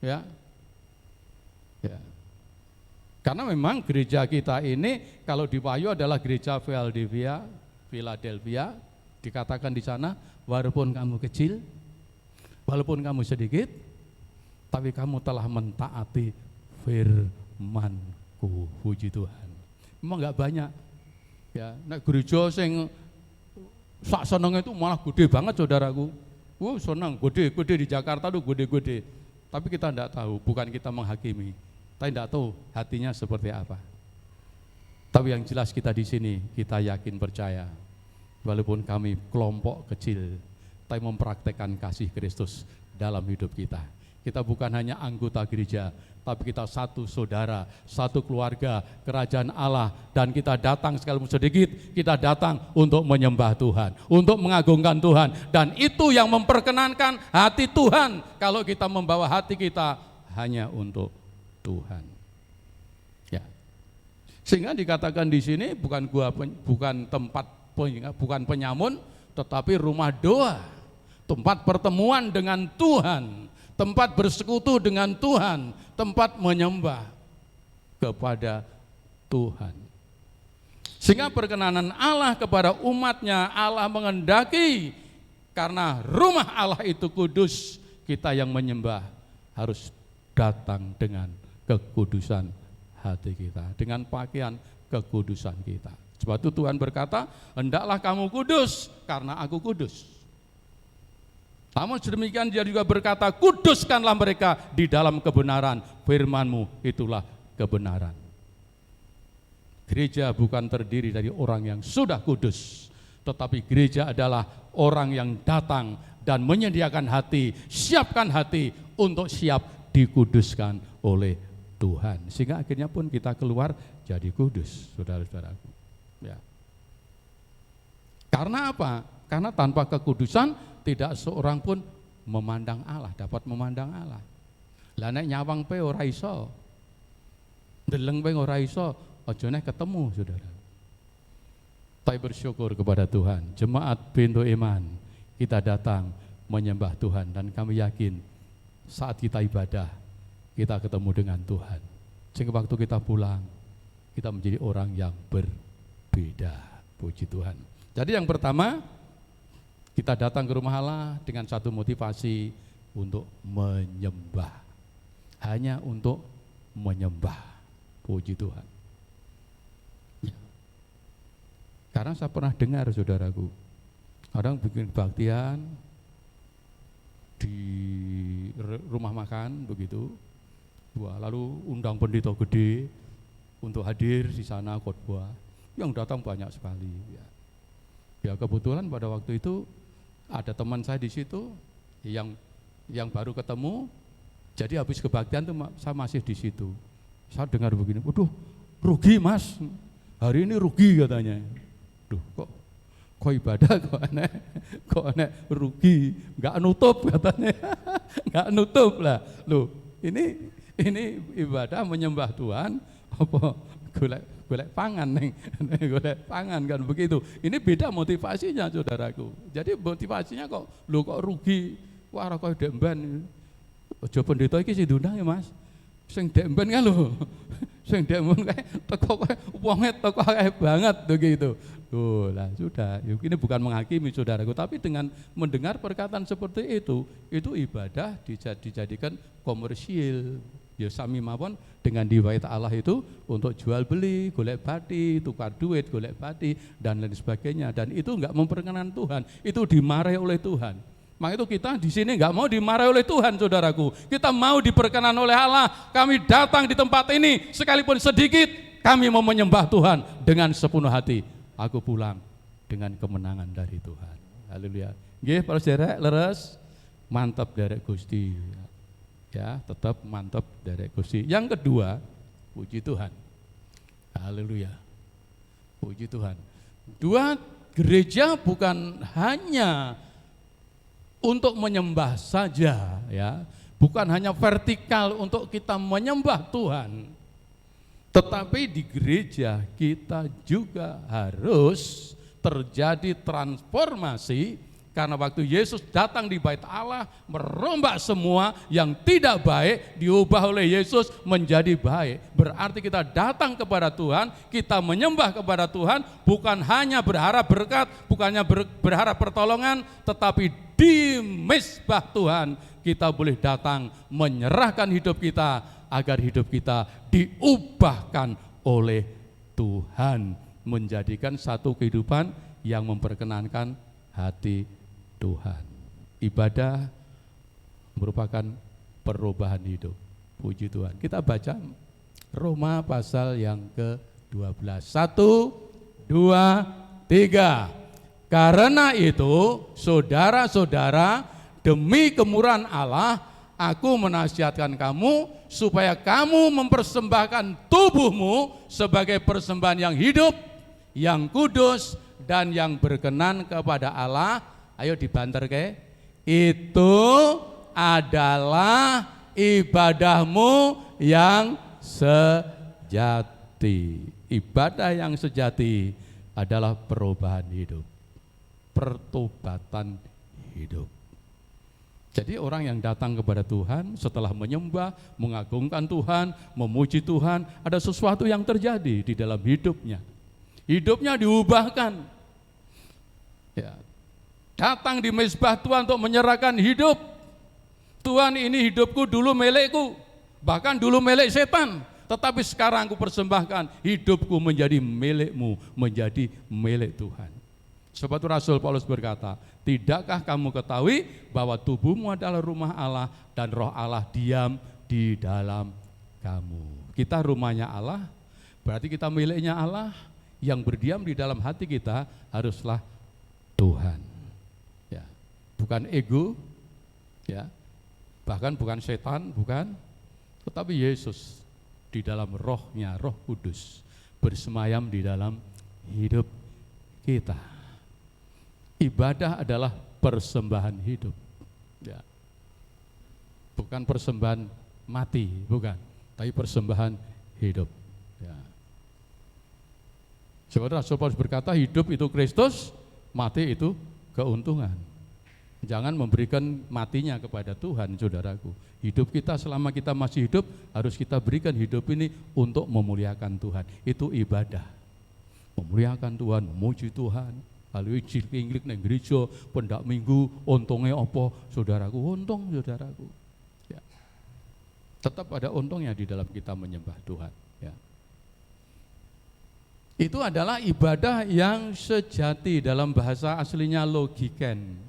Ya. Ya. Karena memang gereja kita ini kalau di Wahyu adalah gereja Philadelphia, dikatakan di sana, walaupun kamu kecil, walaupun kamu sedikit, tapi kamu telah mentaati firman-Ku. Puji Tuhan. Memang enggak banyak. Ya, nek gereja sing sak seneng itu malah gede banget saudaraku. Senang gede di Jakarta tuh gede. Tapi kita enggak tahu, bukan kita menghakimi. Tapi enggak tahu hatinya seperti apa. Tapi yang jelas kita di sini kita yakin percaya, walaupun kami kelompok kecil, tapi mempraktekkan kasih Kristus dalam hidup kita. Kita bukan hanya anggota gereja, tapi kita satu saudara, satu keluarga, kerajaan Allah. Dan kita datang sekalipun sedikit, kita datang untuk menyembah Tuhan, untuk mengagungkan Tuhan. Dan itu yang memperkenankan hati Tuhan, kalau kita membawa hati kita hanya untuk Tuhan. Ya. Sehingga dikatakan di sini bukan penyamun, tetapi rumah doa, tempat pertemuan dengan Tuhan, tempat bersekutu dengan Tuhan, tempat menyembah kepada Tuhan. Sehingga perkenanan Allah kepada umatnya, Allah mengendaki karena rumah Allah itu kudus, kita yang menyembah harus datang dengan kekudusan hati kita, dengan pakaian kekudusan kita. Sebab itu Tuhan berkata, hendaklah kamu kudus karena aku kudus. Namun sedemikian dia juga berkata, kuduskanlah mereka di dalam kebenaran, firman-Mu itulah kebenaran. Gereja bukan terdiri dari orang yang sudah kudus, tetapi gereja adalah orang yang datang dan menyediakan hati, siapkan hati untuk siap dikuduskan oleh Tuhan. Sehingga akhirnya pun kita keluar jadi kudus, saudara-saudaraku. Ya. Karena apa? Karena tanpa kekudusan tidak seorang pun memandang Allah, dapat memandang Allah. Lah nek nyawang pe ora iso, ndeleng pe ora iso, aja nek ketemu, saudara. Tapi bersyukur kepada Tuhan, jemaat Pintu Iman kita datang menyembah Tuhan, dan kami yakin saat kita ibadah, kita ketemu dengan Tuhan. Sehingga waktu kita pulang, kita menjadi orang yang berbeda. Puji Tuhan. Jadi yang pertama, kita datang ke rumah Allah dengan satu motivasi untuk menyembah. Hanya untuk menyembah. Puji Tuhan. Karena saya pernah dengar, saudaraku, orang bikin kebaktian di rumah makan begitu, lalu undang pendeta gede untuk hadir di sana khotbah, yang datang banyak sekali. Ya kebetulan pada waktu itu ada teman saya di situ yang baru ketemu, jadi habis kebaktian tuh saya masih di situ. Saya dengar begini, waduh, rugi mas, hari ini rugi katanya. Duh, kok ibadah kok aneh rugi, nggak nutup katanya. Nggak nutup lah. Loh, ini ibadah menyembah Tuhan apa golek pangan neng, golek pangan kan begitu. Ini beda motivasinya, saudaraku. Jadi motivasinya kok rugi. Wah, kok demban. Aja pendeta iki sing diundang ya, Mas. Sing demban kan lho. Sing demban kae teko wonge teko kae banget begitu. Oh lah sudah, ini bukan menghakimi saudaraku, tapi dengan mendengar perkataan seperti itu ibadah dijadikan komersil. Ya sami mawon dengan di bait Allah itu untuk jual beli, golek bati, tukar duit, golek bati dan lain sebagainya, dan itu enggak memperkenan Tuhan, itu dimarahi oleh Tuhan. Maka itu kita di sini enggak mau dimarahi oleh Tuhan, saudaraku. Kita mau diperkenan oleh Allah. Kami datang di tempat ini sekalipun sedikit, kami mau menyembah Tuhan dengan sepenuh hati. Aku pulang dengan kemenangan dari Tuhan. Haleluya. Nggih, para saudara, leres, mantap derek Gusti. Ya, tetap mantap derek Gusti. Yang kedua, puji Tuhan. Haleluya. Puji Tuhan. Dua, gereja bukan hanya untuk menyembah saja, ya. Bukan hanya vertikal untuk kita menyembah Tuhan. Tetapi di gereja kita juga harus terjadi transformasi, karena waktu Yesus datang di bait Allah merombak semua yang tidak baik, diubah oleh Yesus menjadi baik. Berarti kita datang kepada Tuhan, kita menyembah kepada Tuhan, bukan hanya berharap berkat, bukannya berharap pertolongan, tetapi di mezbah Tuhan kita boleh datang menyerahkan hidup kita agar hidup kita diubahkan oleh Tuhan, menjadikan satu kehidupan yang memperkenankan hati Tuhan. Ibadah merupakan perubahan hidup. Puji Tuhan. Kita baca Roma pasal yang ke-12. 1, 2, 3. Karena itu, saudara-saudara, demi kemurahan Allah, aku menasihatkan kamu supaya kamu mempersembahkan tubuhmu sebagai persembahan yang hidup, yang kudus, dan yang berkenan kepada Allah. Ayo dibanter ke. Itu adalah ibadahmu yang sejati. Ibadah yang sejati adalah perubahan hidup, pertobatan hidup. Jadi orang yang datang kepada Tuhan setelah menyembah, mengagungkan Tuhan, memuji Tuhan, ada sesuatu yang terjadi di dalam hidupnya. Hidupnya diubahkan. Ya. Datang di mezbah Tuhan untuk menyerahkan hidup. Tuhan, ini hidupku dulu milikku, bahkan dulu milik setan, tetapi sekarang aku persembahkan hidupku menjadi milikmu, menjadi milik Tuhan. Sebab itu Rasul Paulus berkata, tidakkah kamu ketahui bahwa tubuhmu adalah rumah Allah dan roh Allah diam di dalam kamu. Kita rumahnya Allah, berarti kita miliknya Allah. Yang berdiam di dalam hati kita haruslah Tuhan. Ya, bukan ego, ya, bahkan bukan setan, bukan, tetapi Yesus di dalam rohnya, Roh Kudus bersemayam di dalam hidup kita. Ibadah adalah persembahan hidup, ya. Bukan persembahan mati, bukan, tapi persembahan hidup. Ya. Saudara, Rasul Paulus berkata, hidup itu Kristus, mati itu keuntungan. Jangan memberikan matinya kepada Tuhan, saudaraku. Hidup kita selama kita masih hidup, harus kita berikan hidup ini untuk memuliakan Tuhan. Itu ibadah. Memuliakan Tuhan, memuji Tuhan. Lalu inglik nang gereja, pendak minggu, untungnya apa? Saudaraku, untung saudaraku. Ya. Tetap ada untungnya di dalam kita menyembah Tuhan. Ya. Itu adalah ibadah yang sejati, dalam bahasa aslinya logiken.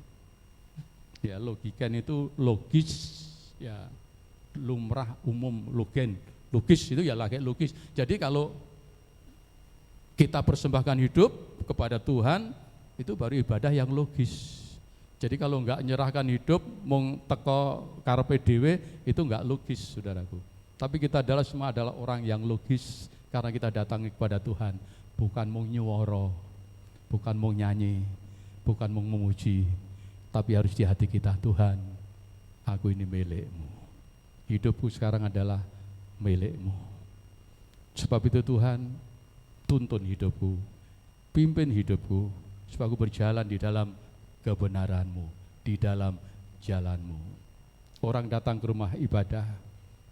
Ya, logiken itu logis, ya, lumrah, umum, logen. Logis itu ya lagi logis. Jadi kalau kita persembahkan hidup kepada Tuhan, itu baru ibadah yang logis. Jadi kalau enggak nyerahkan hidup, mung teko karepe dhewe, itu enggak logis, saudaraku. Tapi kita semua adalah orang yang logis, karena kita datang kepada Tuhan, bukan mau nyuwara, bukan mau nyanyi, bukan mau memuji, tapi harus di hati kita, Tuhan, aku ini milik-Mu. Hidupku sekarang adalah milik-Mu. Sebab itu Tuhan, tuntun hidupku, pimpin hidupku, supaya aku berjalan di dalam kebenaran-Mu, di dalam jalan-Mu. Orang datang ke rumah ibadah,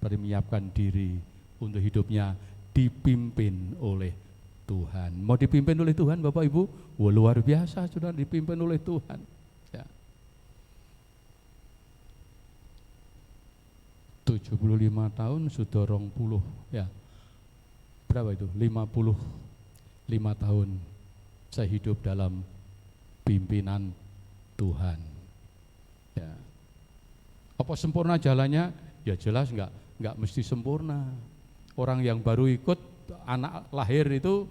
berarti menyiapkan diri untuk hidupnya dipimpin oleh Tuhan. Mau dipimpin oleh Tuhan, Bapak Ibu? Wah, luar biasa, sudah dipimpin oleh Tuhan. Ya. 75 tahun sudah 20, ya. Berapa itu? 55 tahun saya hidup dalam pimpinan Tuhan. Ya. Apa sempurna jalannya? Ya jelas enggak mesti sempurna. Orang yang baru ikut, anak lahir itu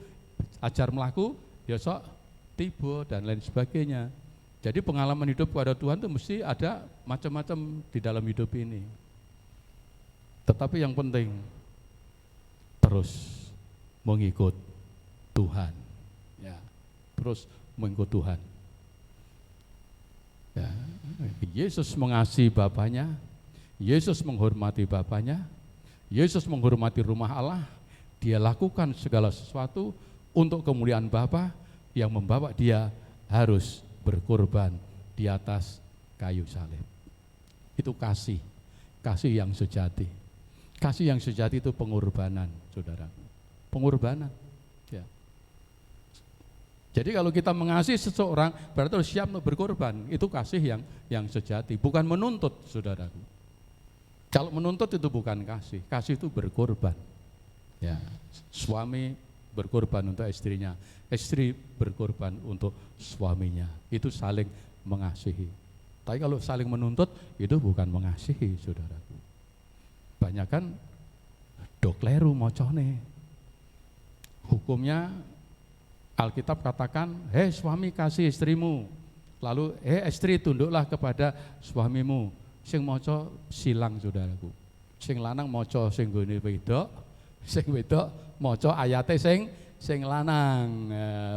ajar melaku, ya sok tiba dan lain sebagainya. Jadi pengalaman hidup kepada Tuhan itu mesti ada macam-macam di dalam hidup ini. Tetapi yang penting terus mengikut Tuhan, ya, terus mengikut Tuhan. Ya, Yesus mengasihi Bapaknya, Yesus menghormati Bapaknya, Yesus menghormati rumah Allah. Dia lakukan segala sesuatu untuk kemuliaan Bapa yang membawa dia harus berkorban di atas kayu salib. Itu kasih yang sejati. Kasih yang sejati itu pengorbanan, saudara. Pengorbanan. Ya. Jadi kalau kita mengasihi seseorang, berarti harus siap untuk berkorban. Itu kasih yang sejati, bukan menuntut, saudaraku. Kalau menuntut itu bukan kasih. Kasih itu berkorban. Ya, suami berkorban untuk istrinya, istri berkorban untuk suaminya. Itu saling mengasihi. Tapi kalau saling menuntut, itu bukan mengasihi, saudaraku. Banyak kan dokleru mocone. Hukumnya Alkitab katakan, hei suami kasih istrimu, lalu istri tunduklah kepada suamimu. Sing moco silang, saudaraku. Sing lanang moco sing gone wedok, sing wedok moco ayate sing lanang.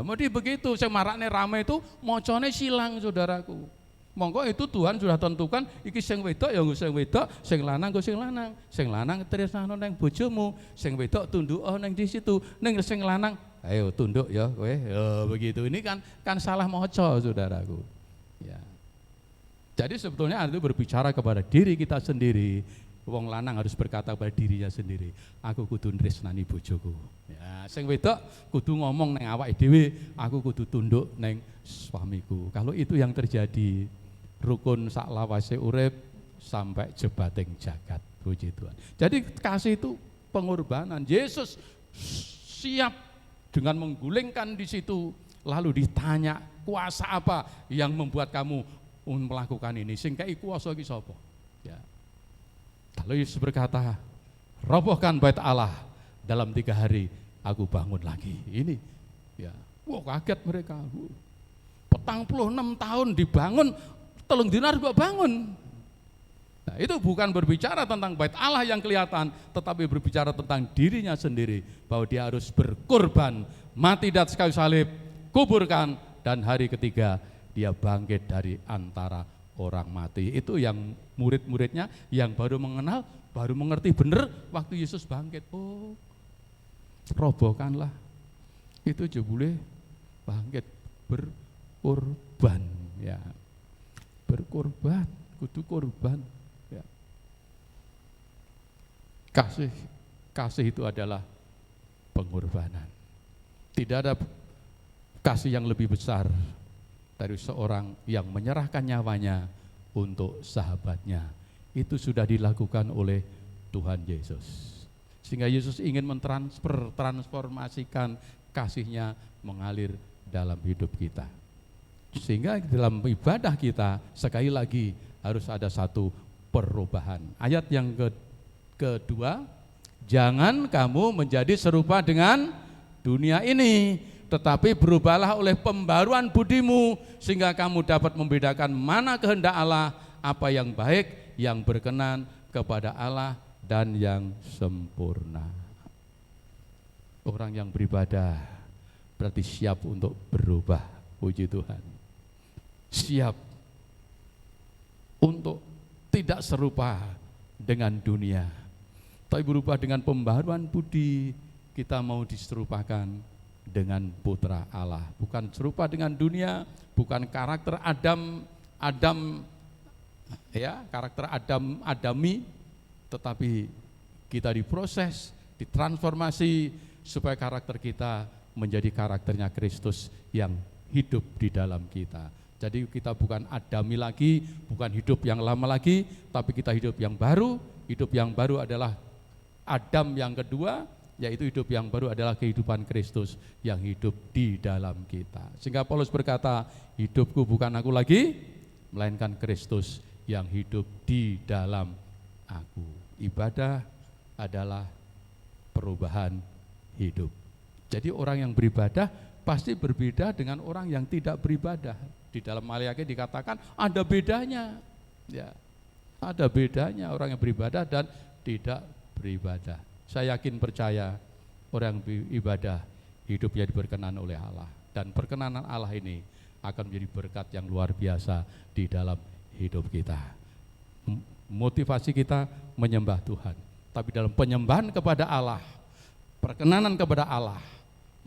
Mesti begitu, sing marakne rame itu mocone silang, saudaraku. Monggo itu Tuhan sudah tentukan, iki sing wedok ya nggo sing wedok, sing lanang nggo sing lanang. Sing lanang tresnano nang bojomu, sing wedok tunduk nang di situ. Ning sing lanang, ayo tunduk ya kowe. Begitu. Ini kan salah maca, saudaraku. Ya. Jadi sebetulnya itu berbicara kepada diri kita sendiri. Wong lanang harus berkata pada dirinya sendiri, aku kudu nresnani bojoku. Ya, sing wedok kudu ngomong nang awake dhewe, aku kudu tunduk nang suamiku. Kalau itu yang terjadi, rukun sak lawase urip sampai jebating jagat, puji Tuhan. Jadi kasih itu pengorbanan. Yesus siap dengan menggulingkan di situ, lalu ditanya, kuasa apa yang membuat kamu melakukan ini? Sing kei kuasa iki sapa? Ya. Lalu Yesus berkata, robohkan bait Allah, dalam 3 hari aku bangun lagi. Ini, ya, wah kaget mereka. 46 tahun dibangun, 3 dinar kok bangun. Nah, itu bukan berbicara tentang bait Allah yang kelihatan, tetapi berbicara tentang dirinya sendiri, bahwa dia harus berkorban, mati di atas kayu salib, kuburkan, dan hari ketiga dia bangkit dari antara orang mati. Itu yang murid-muridnya yang baru mengenal, baru mengerti benar waktu Yesus bangkit. Oh, robohkanlah. Itu jebule bangkit berkorban, ya. berkorban, kudu korban. Ya. Kasih itu adalah pengorbanan. Tidak ada kasih yang lebih besar dari seorang yang menyerahkan nyawanya untuk sahabatnya. Itu sudah dilakukan oleh Tuhan Yesus. Sehingga Yesus ingin transformasikan kasih-Nya mengalir dalam hidup kita. Sehingga dalam ibadah kita sekali lagi harus ada satu perubahan. Ayat yang kedua, jangan kamu menjadi serupa dengan dunia ini, tetapi berubahlah oleh pembaruan budimu, sehingga kamu dapat membedakan mana kehendak Allah, apa yang baik, yang berkenan kepada Allah, dan yang sempurna. Orang yang beribadah berarti siap untuk berubah, puji Tuhan. Siap untuk tidak serupa dengan dunia, tapi berubah dengan pembaruan budi. Kita mau diserupakan dengan putra Allah, bukan serupa dengan dunia, bukan karakter karakter Adami, tetapi kita diproses, ditransformasi supaya karakter kita menjadi karakternya Kristus yang hidup di dalam kita. Jadi kita bukan Adami lagi, bukan hidup yang lama lagi, tapi kita hidup yang baru. Hidup yang baru adalah Adam yang kedua, yaitu hidup yang baru adalah kehidupan Kristus yang hidup di dalam kita. Sehingga Paulus berkata, hidupku bukan aku lagi, melainkan Kristus yang hidup di dalam aku. Ibadah adalah perubahan hidup. Jadi orang yang beribadah pasti berbeda dengan orang yang tidak beribadah. Di dalam Maliaki dikatakan ada bedanya. Ya, ada bedanya orang yang beribadah dan tidak beribadah. Saya yakin percaya orang yang beribadah hidupnya diberkenan oleh Allah, dan perkenanan Allah ini akan menjadi berkat yang luar biasa di dalam hidup kita. Motivasi kita menyembah Tuhan, tapi dalam penyembahan kepada Allah, perkenanan kepada Allah,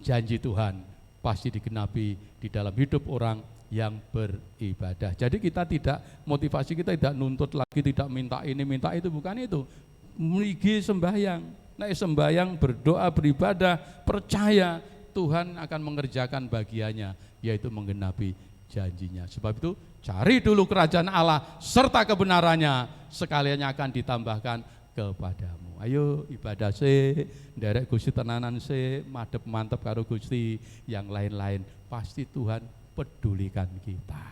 janji Tuhan pasti digenapi di dalam hidup orang yang beribadah. Jadi kita tidak, motivasi kita tidak nuntut lagi, tidak minta ini, minta itu, bukan itu. Mligi sembahyang, naik sembahyang, berdoa, beribadah, percaya Tuhan akan mengerjakan bagiannya, yaitu menggenapi janjinya. Sebab itu cari dulu kerajaan Allah serta kebenarannya, sekaliannya akan ditambahkan kepadamu. Ayo ibadah se, nderek Gusti tenanan se, madep mantep karo Gusti, yang lain-lain pasti Tuhan pedulikan kita.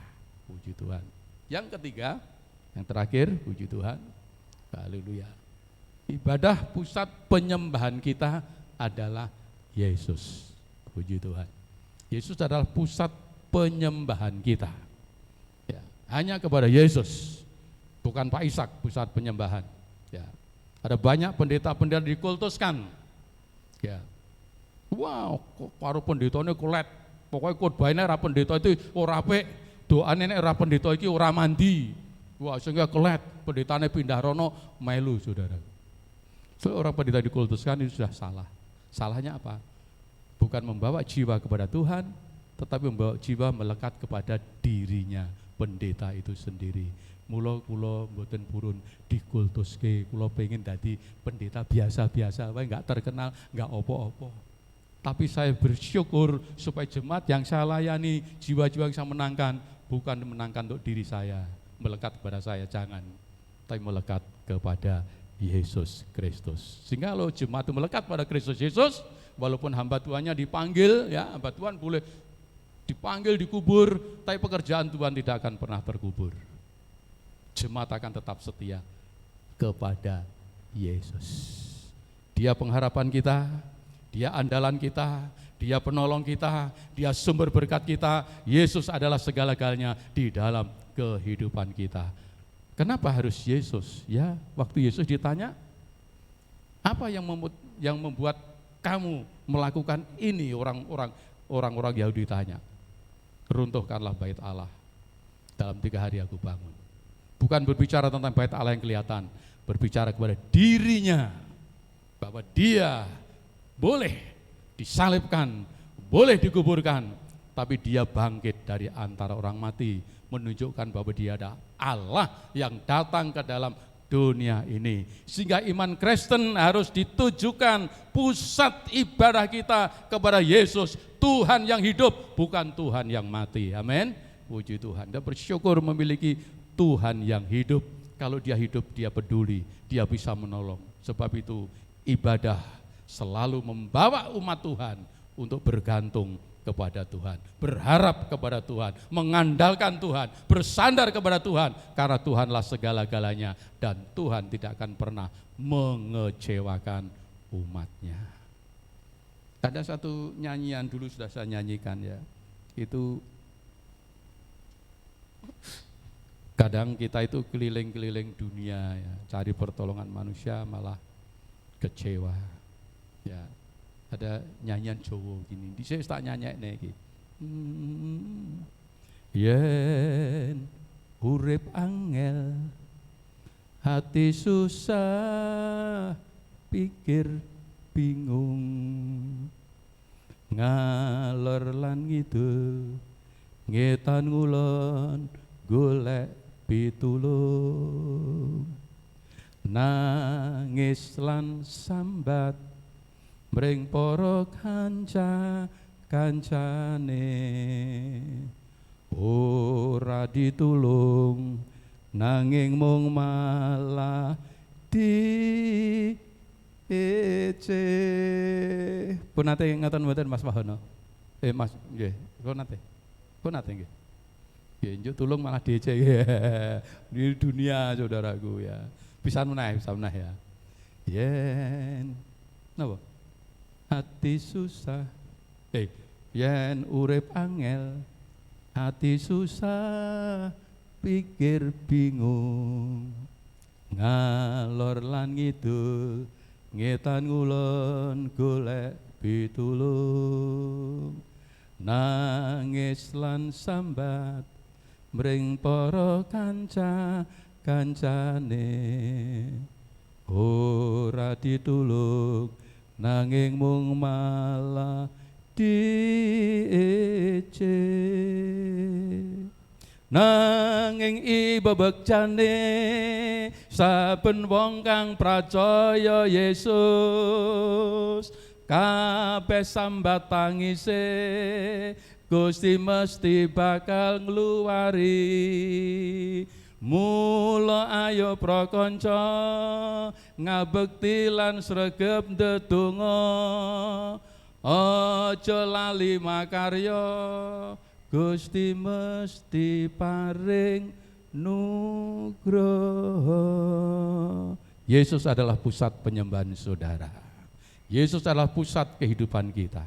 Puji Tuhan. Yang ketiga, yang terakhir, puji Tuhan. Haleluya. Ibadah pusat penyembahan kita adalah Yesus. Puji Tuhan. Yesus adalah pusat penyembahan kita. Ya, hanya kepada Yesus, bukan Pak Ishak pusat penyembahan. Ya, ada banyak pendeta-pendeta dikultuskan. Ya, wow, karo pendetanya kulet. Pokoknya khotbahnya ra pendeta itu ora apik, doane nek ra pendeta iki ora mandi. Wah, sehingga kelet, pendetane pindah rono melu, Saudara. Seorang pendeta dikultuskan itu sudah salah. Salahnya apa? Bukan membawa jiwa kepada Tuhan, tetapi membawa jiwa melekat kepada dirinya pendeta itu sendiri. Mula kula mboten purun dikultuske, kula pengen dadi pendeta biasa-biasa wae, enggak terkenal, enggak opo-opo. Tapi saya bersyukur supaya jemaat yang saya layani, jiwa-jiwa yang saya menangkan, bukan menangkan untuk diri saya, melekat kepada saya, jangan, tapi melekat kepada Yesus Kristus. Sehingga kalau jemaat itu melekat pada Kristus Yesus, walaupun hamba Tuhannya dipanggil, ya hamba Tuhan boleh dipanggil, dikubur, tapi pekerjaan Tuhan tidak akan pernah terkubur. Jemaat akan tetap setia kepada Yesus. Dia pengharapan kita, Dia andalan kita, Dia penolong kita, Dia sumber berkat kita. Yesus adalah segala-galanya di dalam kehidupan kita. Kenapa harus Yesus? Ya, waktu Yesus ditanya, apa yang membuat kamu melakukan ini? Orang-orang Yahudi tanya, runtuhkanlah bait Allah, dalam 3 hari aku bangun. Bukan berbicara tentang bait Allah yang kelihatan, berbicara kepada dirinya, bahwa Dia boleh disalibkan, boleh dikuburkan, tapi dia bangkit dari antara orang mati, menunjukkan bahwa dia ada Allah yang datang ke dalam dunia ini. Sehingga iman Kristen harus ditujukan pusat ibadah kita kepada Yesus, Tuhan yang hidup, bukan Tuhan yang mati. Amin. Puji Tuhan. Dan bersyukur memiliki Tuhan yang hidup. Kalau dia hidup, dia peduli, dia bisa menolong. Sebab itu ibadah selalu membawa umat Tuhan untuk bergantung kepada Tuhan, berharap kepada Tuhan, mengandalkan Tuhan, bersandar kepada Tuhan, karena Tuhanlah segala-galanya dan Tuhan tidak akan pernah mengecewakan umatnya. Ada satu nyanyian dulu sudah saya nyanyikan ya, itu kadang kita itu keliling-keliling dunia ya, cari pertolongan manusia malah kecewa ya. Ada nyanyian Jawa gini, dhisik tak nyanyekne iki. Yen urip angel, hati susah, pikir bingung, ngalor lan ngidul, ngetan ngulon, golek pitulung, nangis lan sambat, mring para kanca-kancane, ora ditulung nanging mung malah diece. Pun nate ngaten mboten Mas Mahono? Mas nggih, pun nate nggih. Nggih, njuk tulung malah diece. Di dunia saudaraku ya. Bisa meneh ya. Yen napa? Hati susah, yen urip angel, hati susah, pikir bingung, ngalor lan ngidul, ngetan ngulon, golek pitulung, nangis lan sambat, mring para kanca-kancane, ora ditulung nanging mung malah diece. Nanging iba bektane saben wong kang pracaya Yesus, kabeh sambat tangise Gusti mesti bakal ngluwari. Mula ayo prakanca ngabekti lan sregep ndedonga, aja lali makarya, Gusti mesti paring nugraha. Yesus adalah pusat penyembahan saudara. Yesus adalah pusat kehidupan kita.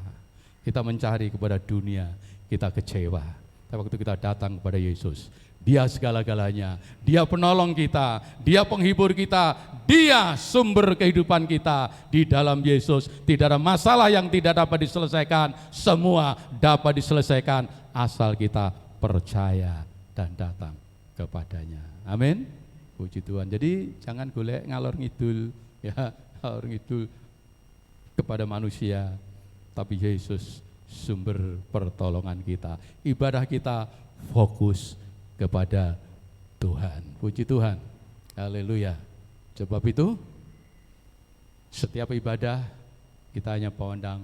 Kita mencari kepada dunia, kita kecewa. Tapi waktu kita datang kepada Yesus, Dia segala-galanya, Dia penolong kita, Dia penghibur kita, Dia sumber kehidupan kita. Di dalam Yesus tidak ada masalah yang tidak dapat diselesaikan, semua dapat diselesaikan asal kita percaya dan datang kepadanya. Amin. Puji Tuhan. Jadi jangan golek ngalor ngidul ya, ngalor ngidul kepada manusia, tapi Yesus sumber pertolongan kita. Ibadah kita fokus kepada Tuhan. Puji Tuhan. Haleluya. Sebab itu setiap ibadah kita hanya pandang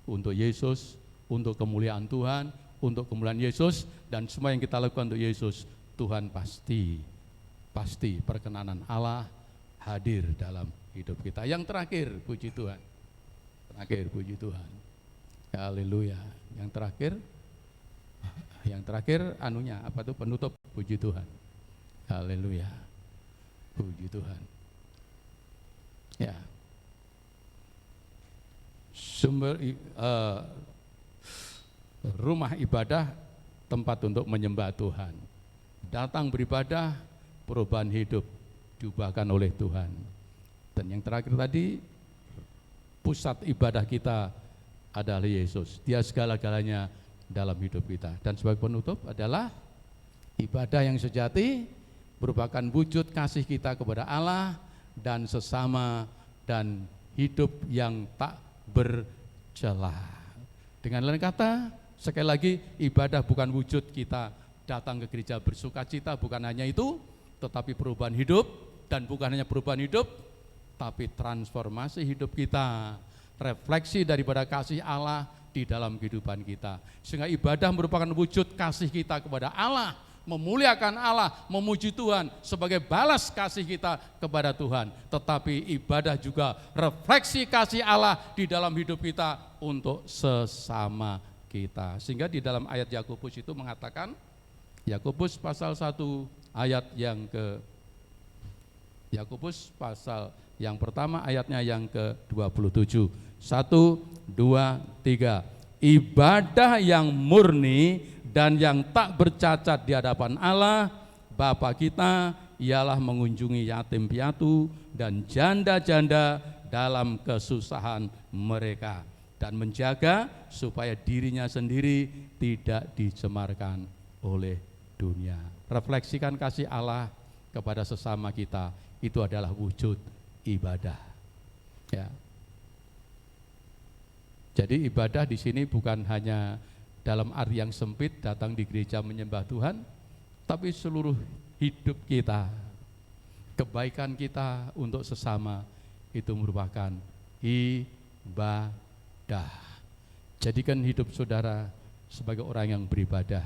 untuk Yesus, untuk kemuliaan Tuhan, untuk kemuliaan Yesus, dan semua yang kita lakukan untuk Yesus, Tuhan pasti perkenanan Allah hadir dalam hidup kita. Yang terakhir, puji Tuhan. Terakhir, puji Tuhan. Haleluya. Yang terakhir anunya apa tuh, penutup, puji Tuhan. Haleluya. Puji Tuhan. Ya. Sumber rumah ibadah, tempat untuk menyembah Tuhan. Datang beribadah, perubahan hidup diubahkan oleh Tuhan. Dan yang terakhir tadi, pusat ibadah kita adalah Yesus. Dia segala-galanya dalam hidup kita. Dan sebagai penutup adalah ibadah yang sejati merupakan wujud kasih kita kepada Allah dan sesama, dan hidup yang tak bercelah. Dengan lain kata, Sekali lagi, ibadah bukan wujud kita datang ke gereja bersuka cita, bukan hanya itu, tetapi perubahan hidup, dan bukan hanya perubahan hidup, tapi transformasi hidup kita, refleksi daripada kasih Allah di dalam kehidupan kita. Sehingga ibadah merupakan wujud kasih kita kepada Allah, memuliakan Allah, memuji Tuhan sebagai balas kasih kita kepada Tuhan. Tetapi ibadah juga refleksi kasih Allah di dalam hidup kita untuk sesama kita. Sehingga di dalam ayat Yakobus itu mengatakan, Yakobus pasal 1 ayat yang Yakobus pasal yang pertama ayatnya yang ke-27. 1, 2, 3. Ibadah yang murni dan yang tak bercacat di hadapan Allah Bapa kita ialah mengunjungi yatim piatu dan janda-janda dalam kesusahan mereka dan menjaga supaya dirinya sendiri tidak dicemarkan oleh dunia. Refleksikan kasih Allah kepada sesama kita, itu adalah wujud ibadah. Ya. Jadi ibadah di sini bukan hanya dalam arti yang sempit datang di gereja menyembah Tuhan, tapi seluruh hidup kita, kebaikan kita untuk sesama itu merupakan ibadah. Jadikan hidup saudara sebagai orang yang beribadah.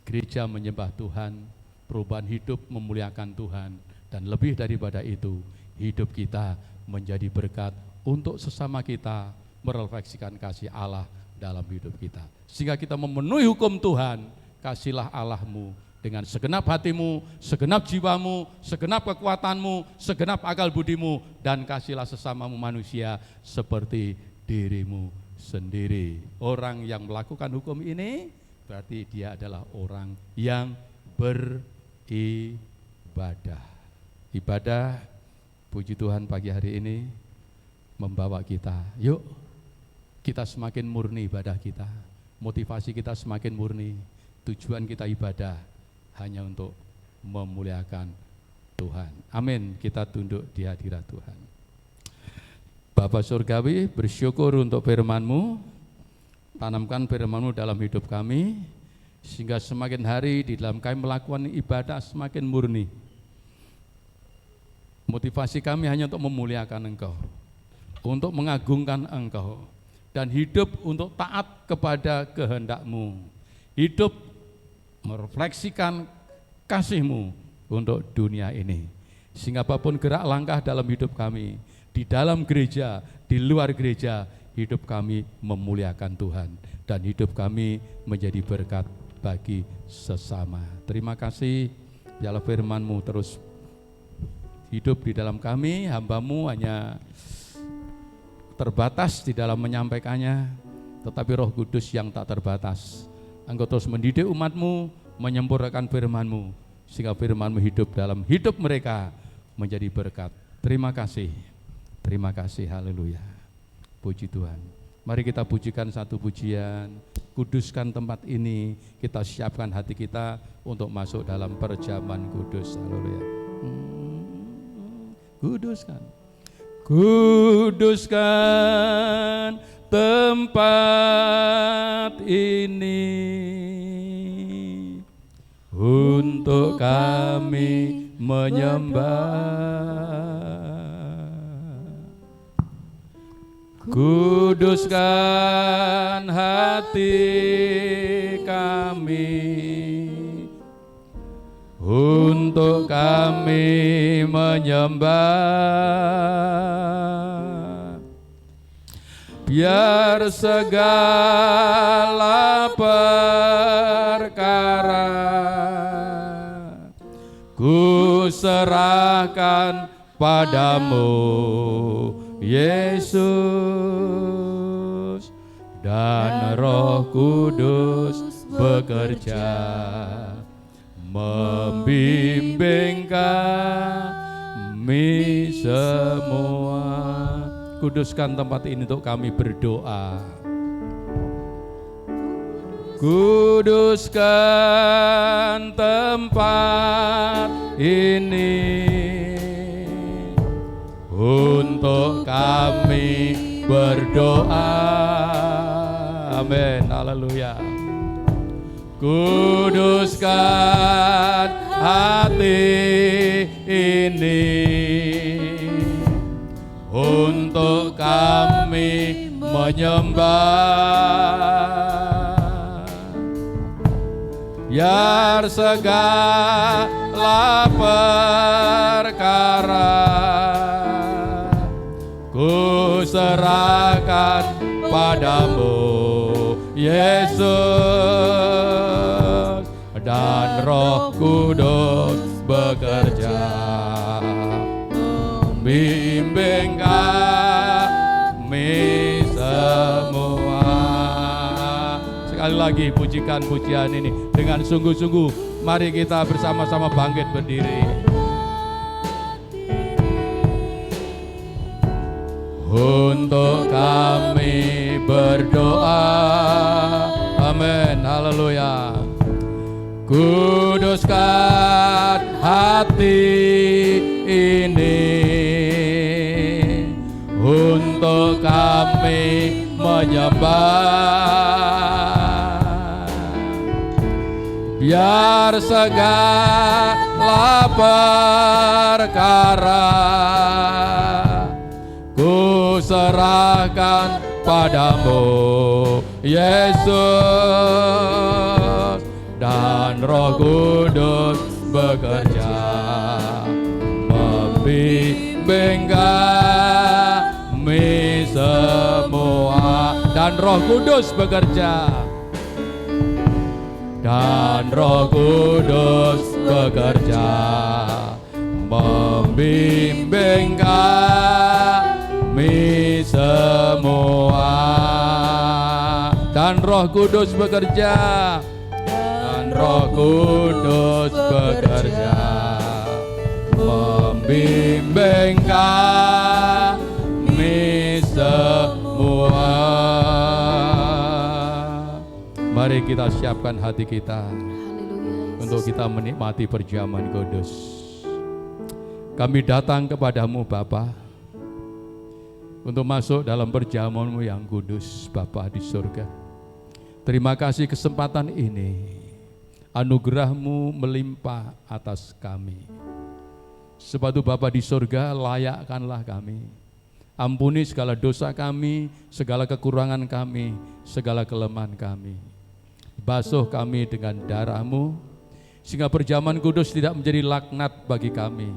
Gereja menyembah Tuhan, perubahan hidup memuliakan Tuhan, dan lebih daripada itu, hidup kita menjadi berkat untuk sesama kita, merefleksikan kasih Allah dalam hidup kita. Sehingga kita memenuhi hukum Tuhan, kasihlah Allahmu dengan segenap hatimu, segenap jiwamu, segenap kekuatanmu, segenap akal budimu, dan kasihlah sesamamu manusia seperti dirimu sendiri. Orang yang melakukan hukum ini berarti dia adalah orang yang beribadah. Ibadah, puji Tuhan pagi hari ini membawa kita, yuk kita semakin murni ibadah kita, motivasi kita semakin murni, tujuan kita ibadah hanya untuk memuliakan Tuhan. Amin, kita tunduk di hadirat Tuhan. Bapa Surgawi, bersyukur untuk firman-Mu, tanamkan firman-Mu dalam hidup kami, sehingga semakin hari di dalam kami melakukan ibadah semakin murni. Motivasi kami hanya untuk memuliakan Engkau, untuk mengagungkan Engkau, dan hidup untuk taat kepada kehendak-Mu, hidup merefleksikan kasih-Mu untuk dunia ini. Sehingga apapun gerak langkah dalam hidup kami, di dalam gereja, di luar gereja, hidup kami memuliakan Tuhan, dan hidup kami menjadi berkat bagi sesama. Terima kasih, biarlah firman-Mu terus hidup di dalam kami, hamba-Mu hanya terbatas di dalam menyampaikannya, tetapi Roh Kudus yang tak terbatas, Engkau terus mendidik umat-Mu, menyempurnakan firman-Mu, sehingga firman-Mu hidup dalam hidup mereka menjadi berkat. Terima kasih, haleluya, puji Tuhan. Mari kita pujikan satu pujian, kuduskan tempat ini, kita siapkan hati kita untuk masuk dalam perjamuan kudus, haleluya. Kuduskan tempat ini untuk kami menyembah. Kuduskan hati kami untuk kami menyembah, biar segala perkara ku serahkan padamu, Yesus, dan Roh Kudus bekerja membimbing kami semua. Kuduskan tempat ini untuk kami berdoa. Kuduskan tempat ini untuk kami berdoa. Amin, haleluya. kuduskan hati ini untuk kami menyembah, biar segala perkara ku serahkan padamu Yesus, dan Roh Kudus bekerja membimbing kami semua. Sekali lagi pujikan pujian ini dengan sungguh-sungguh. Mari kita bersama-sama bangkit berdiri. Untuk kami berdoa, amin, haleluya. Kuduskan hati ini untuk kami menyembah, biar segala perkara ku serahkan padamu Yesus, dan Roh Kudus bekerja membimbing kami semua. Dan Roh Kudus bekerja, dan Roh Kudus bekerja membimbing kami semua. Dan Roh Kudus bekerja, dan Roh Kudus bekerja membimbing kami semua. Mari kita siapkan hati kita untuk kita menikmati perjamuan kudus. Kami datang kepadamu Bapa, untuk masuk dalam perjamuan-Mu yang kudus, Bapa di surga. Terima kasih kesempatan ini, anugerah-Mu melimpah atas kami. Sebab itu Bapa di surga, layakkanlah kami. Ampuni segala dosa kami, segala kekurangan kami, segala kelemahan kami. Basuh kami dengan darah-Mu, sehingga perjamuan kudus tidak menjadi laknat bagi kami,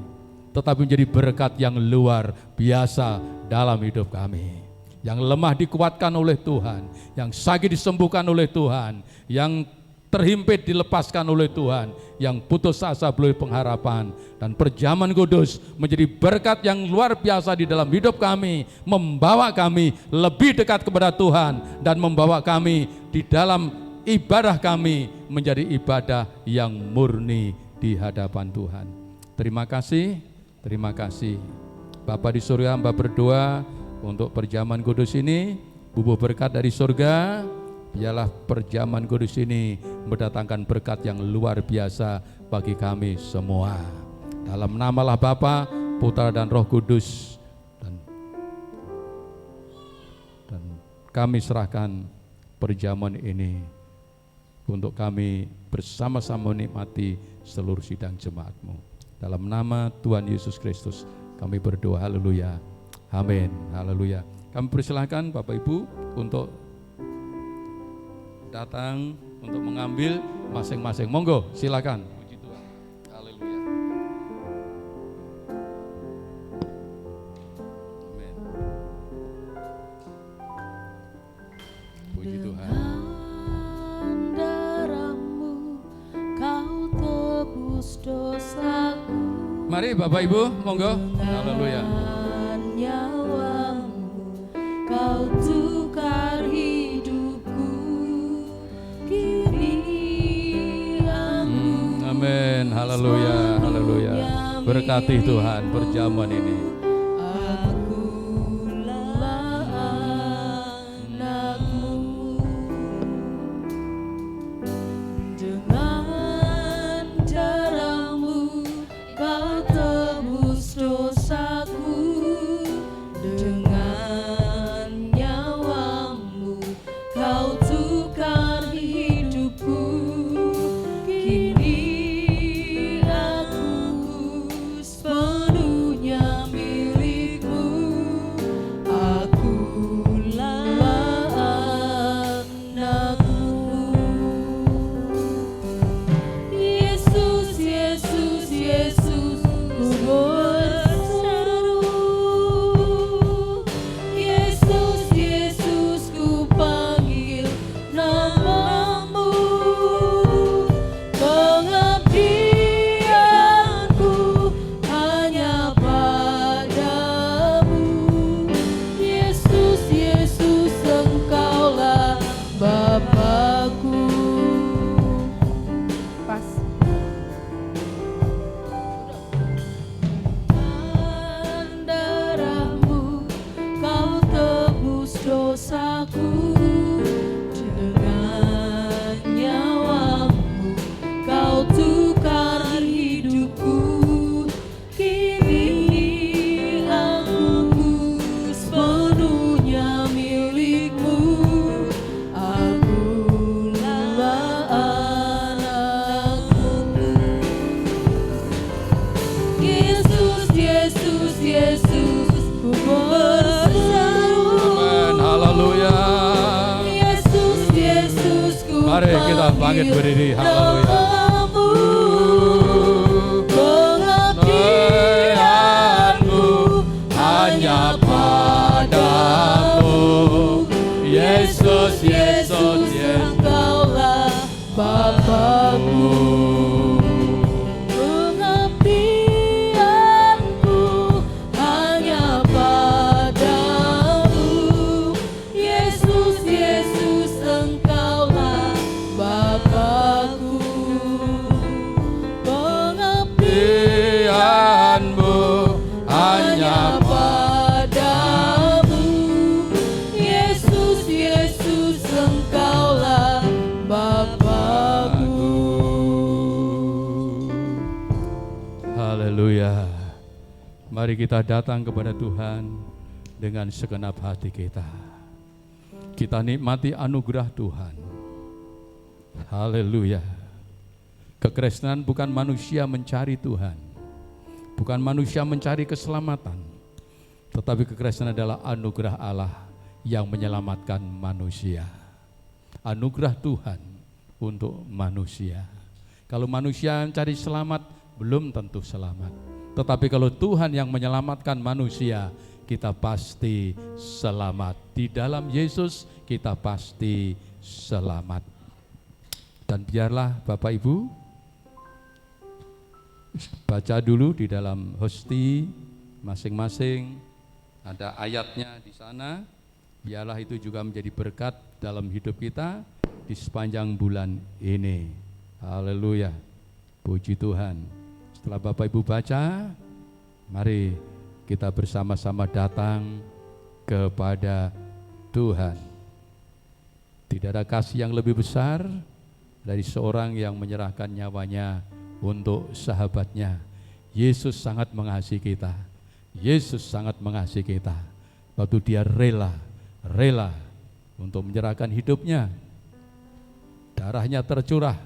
tetapi menjadi berkat yang luar biasa dalam hidup kami. Yang lemah dikuatkan oleh Tuhan, yang sakit disembuhkan oleh Tuhan, yang terhimpit dilepaskan oleh Tuhan, yang putus asa melalui pengharapan. Dan perjamuan kudus menjadi berkat yang luar biasa di dalam hidup kami, membawa kami lebih dekat kepada Tuhan, dan membawa kami di dalam ibadah kami menjadi ibadah yang murni di hadapan Tuhan. Terima kasih, terima kasih. Bapa di surga, hamba berdoa untuk perjamuan kudus ini, bubuh berkat dari surga. Biarlah perjamuan kudus ini mendatangkan berkat yang luar biasa bagi kami semua. Dalam namalah Bapa, Putra dan Roh Kudus, dan kami serahkan perjamuan ini untuk kami bersama-sama menikmati seluruh sidang jemaat-Mu. Dalam nama Tuhan Yesus Kristus kami berdoa, haleluya, amin, haleluya. Kami persilahkan Bapak Ibu untuk datang untuk mengambil masing-masing. Monggo, silakan. Puji Tuhan. Haleluya. Amin. Puji Tuhan. Dengan darah-Mu Kau tebus dosaku. Mari Bapak Ibu, monggo. Haleluya. Dengan nyawa-Mu Kau tukar hidupku. Kini aku Amin. Haleluya. Haleluya. Berkati Tuhan perjamuan ini. Akulah anak-Mu. Dengan darah-Mu Kau tebus dosaku. Dengan nyawa-Mu Kau tukar hidupku. sudah bangkit berdiri. Haleluya. Pengabdianku hanya padamu, Yesus, Yesus, Engkaulah Bapakku. Pengabdianku hanya padamu, Yesus, Yesus, Engkaulah Bapakku. Pengabdianmu hanya padamu, Yesus, Yesus, Engkaulah Bapakku. Haleluya. Mari kita datang kepada Tuhan dengan segenap hati kita. Kita nikmati anugerah Tuhan. Haleluya. Kekristenan bukan manusia mencari Tuhan, bukan manusia mencari keselamatan, tetapi kekristenan adalah anugerah Allah yang menyelamatkan manusia. Anugerah Tuhan untuk manusia. Kalau manusia mencari selamat, belum tentu selamat. Tetapi kalau Tuhan yang menyelamatkan manusia, kita pasti selamat. Di dalam Yesus kita pasti selamat. Dan biarlah Bapak Ibu baca dulu di dalam hosti masing-masing, ada ayatnya di sana. Biarlah itu juga menjadi berkat dalam hidup kita di sepanjang bulan ini. Haleluya. Puji Tuhan. Setelah Bapak Ibu baca, mari kita bersama-sama datang kepada Tuhan. Tidak ada kasih yang lebih besar dari seorang yang menyerahkan nyawanya untuk sahabatnya. Yesus sangat mengasihi kita. Yesus sangat mengasihi kita. Waktu dia rela untuk menyerahkan hidupnya. Darahnya tercurah,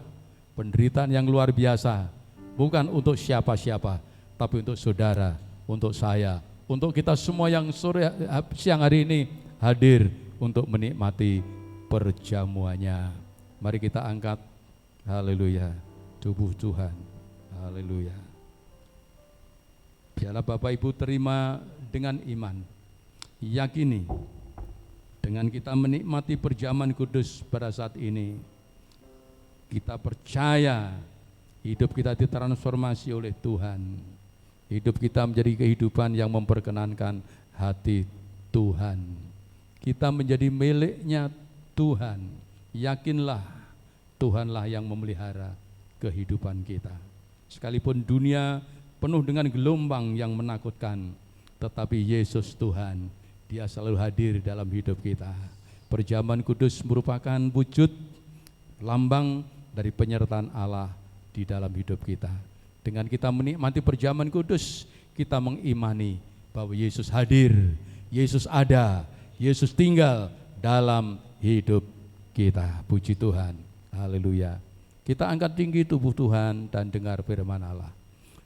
penderitaan yang luar biasa, bukan untuk siapa-siapa, tapi untuk saudara, untuk saya, untuk kita semua yang siang hari ini hadir untuk menikmati perjamuannya. Mari kita angkat, haleluya, tubuh Tuhan, haleluya. Biarlah Bapak Ibu terima dengan iman, yakini dengan kita menikmati perjamuan kudus pada saat ini, kita percaya hidup kita ditransformasi oleh Tuhan. Hidup kita menjadi kehidupan yang memperkenankan hati Tuhan. Kita menjadi miliknya Tuhan. Yakinlah Tuhanlah yang memelihara kehidupan kita. Sekalipun dunia penuh dengan gelombang yang menakutkan, tetapi Yesus Tuhan, Dia selalu hadir dalam hidup kita. Perjamuan kudus merupakan wujud lambang dari penyertaan Allah di dalam hidup kita. Dengan kita menikmati perjamuan kudus, kita mengimani bahwa Yesus hadir, Yesus ada, Yesus tinggal dalam hidup kita. Puji Tuhan, haleluya. Kita angkat tinggi tubuh Tuhan dan dengar firman Allah.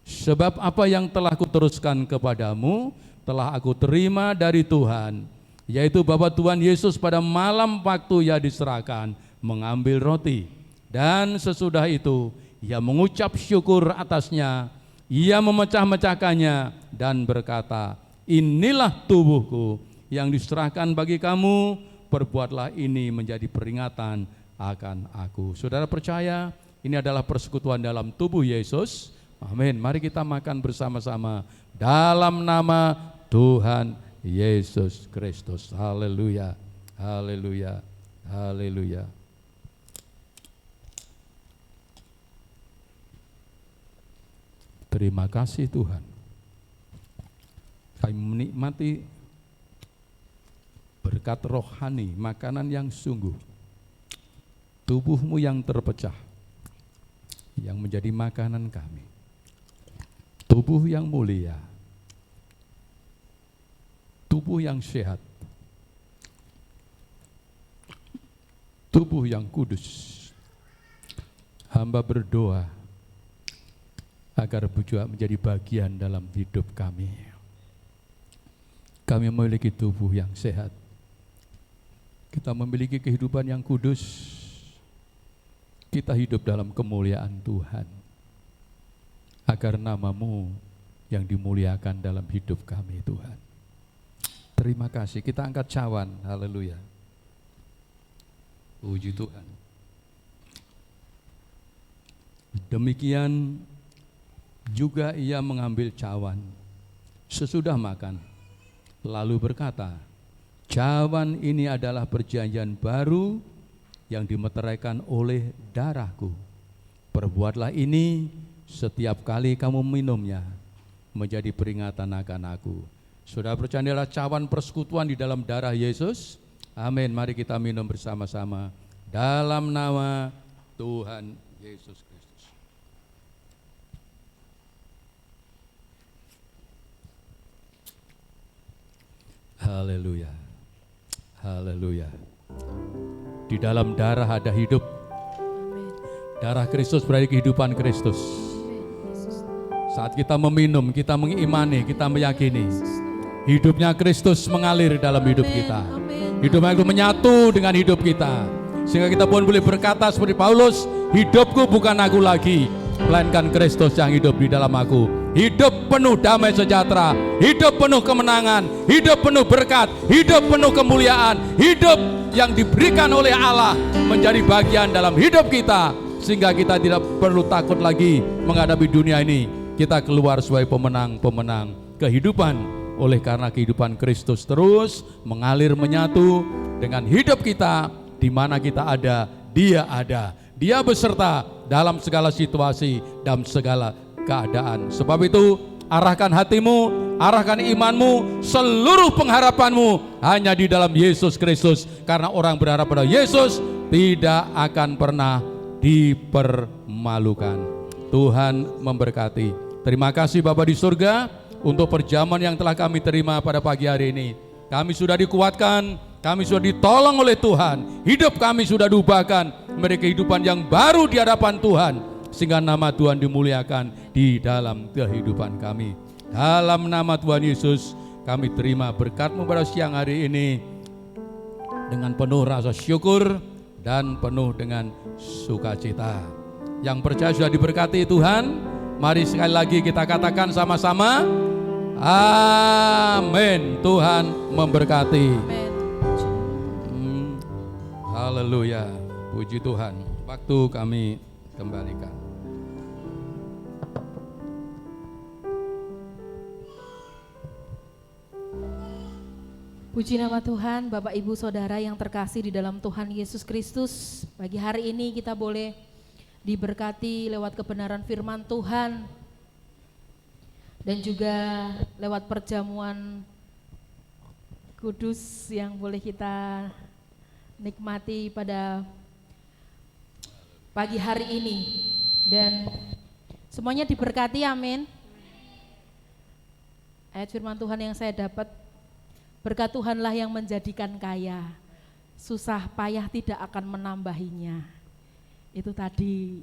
Sebab apa yang telah kuteruskan kepadamu, telah aku terima dari Tuhan, yaitu bahwa Tuhan Yesus pada malam waktu Ia diserahkan, mengambil roti, dan sesudah itu Ia mengucap syukur atasnya, Ia memecah-mecahkannya dan berkata, inilah tubuhku yang diserahkan bagi kamu, perbuatlah ini menjadi peringatan akan aku. Saudara percaya ini adalah persekutuan dalam tubuh Yesus. Amin. Mari kita makan bersama-sama dalam nama Tuhan Yesus Kristus. Haleluya, haleluya, haleluya. Terima kasih Tuhan. Kami menikmati berkat rohani, makanan yang sungguh, tubuh-Mu yang terpecah, yang menjadi makanan kami. Tubuh yang mulia, tubuh yang sehat, tubuh yang kudus. Hamba berdoa agar juga menjadi bagian dalam hidup kami. Kami memiliki tubuh yang sehat, kita memiliki kehidupan yang kudus, kita hidup dalam kemuliaan Tuhan, agar nama-Mu yang dimuliakan dalam hidup kami Tuhan. Terima kasih, kita angkat cawan, haleluya. Puji Tuhan. Demikian juga ia mengambil cawan sesudah makan, lalu berkata, cawan ini adalah perjanjian baru yang dimeteraikan oleh darahku. Perbuatlah ini setiap kali kamu minumnya, menjadi peringatan akan aku. Saudara percandalah cawan persekutuan di dalam darah Yesus. Amin. Mari kita minum bersama-sama dalam nama Tuhan Yesus Kristus. Haleluya. Haleluya. Di dalam darah ada hidup. Darah Kristus berarti kehidupan Kristus. Saat kita meminum, kita mengimani, kita meyakini hidupnya Kristus mengalir dalam hidup kita. Hidupnya itu menyatu dengan hidup kita, sehingga kita pun boleh berkata seperti Paulus, hidupku bukan aku lagi, melainkan Kristus yang hidup di dalam aku. Hidup penuh damai sejahtera, hidup penuh kemenangan, hidup penuh berkat, hidup penuh kemuliaan, hidup yang diberikan oleh Allah menjadi bagian dalam hidup kita, sehingga kita tidak perlu takut lagi menghadapi dunia ini. Kita keluar sebagai pemenang-pemenang kehidupan, oleh karena kehidupan Kristus terus mengalir menyatu dengan hidup kita. Di mana kita ada, Dia ada. Dia beserta dalam segala situasi, dalam segala keadaan. Sebab itu arahkan hatimu, arahkan imanmu, seluruh pengharapanmu hanya di dalam Yesus Kristus. Karena orang berharap pada Yesus tidak akan pernah dipermalukan. Tuhan memberkati. Terima kasih Bapa di surga untuk perjamuan yang telah kami terima pada pagi hari ini. Kami sudah dikuatkan, kami sudah ditolong oleh Tuhan. Hidup kami sudah diubahkan menjadi kehidupan yang baru di hadapan Tuhan, sehingga nama Tuhan dimuliakan di dalam kehidupan kami. Dalam nama Tuhan Yesus kami terima berkat-Mu pada siang hari ini dengan penuh rasa syukur dan penuh dengan sukacita. Yang percaya sudah diberkati Tuhan, mari sekali lagi kita katakan sama-sama, amin. Tuhan memberkati. Haleluya, puji Tuhan. Waktu kami kembalikan. Puji nama Tuhan, Bapak Ibu Saudara yang terkasih di dalam Tuhan Yesus Kristus. Pagi hari ini kita boleh diberkati lewat kebenaran firman Tuhan dan juga lewat perjamuan kudus yang boleh kita nikmati pada pagi hari ini, dan semuanya diberkati, amin. Ayat firman Tuhan yang saya dapat, berkat Tuhanlah yang menjadikan kaya, susah payah tidak akan menambahinya. Itu tadi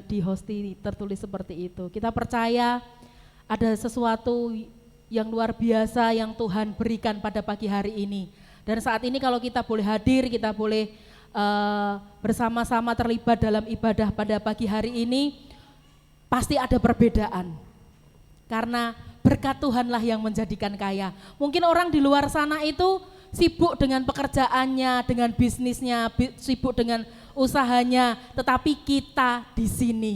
di hosti tertulis seperti itu. Kita percaya ada sesuatu yang luar biasa yang Tuhan berikan pada pagi hari ini. Dan saat ini kalau kita boleh hadir, kita boleh bersama-sama terlibat dalam ibadah pada pagi hari ini, pasti ada perbedaan. Karena berkat Tuhanlah yang menjadikan kaya. Mungkin orang di luar sana itu sibuk dengan pekerjaannya, dengan bisnisnya, sibuk dengan usahanya, tetapi kita di sini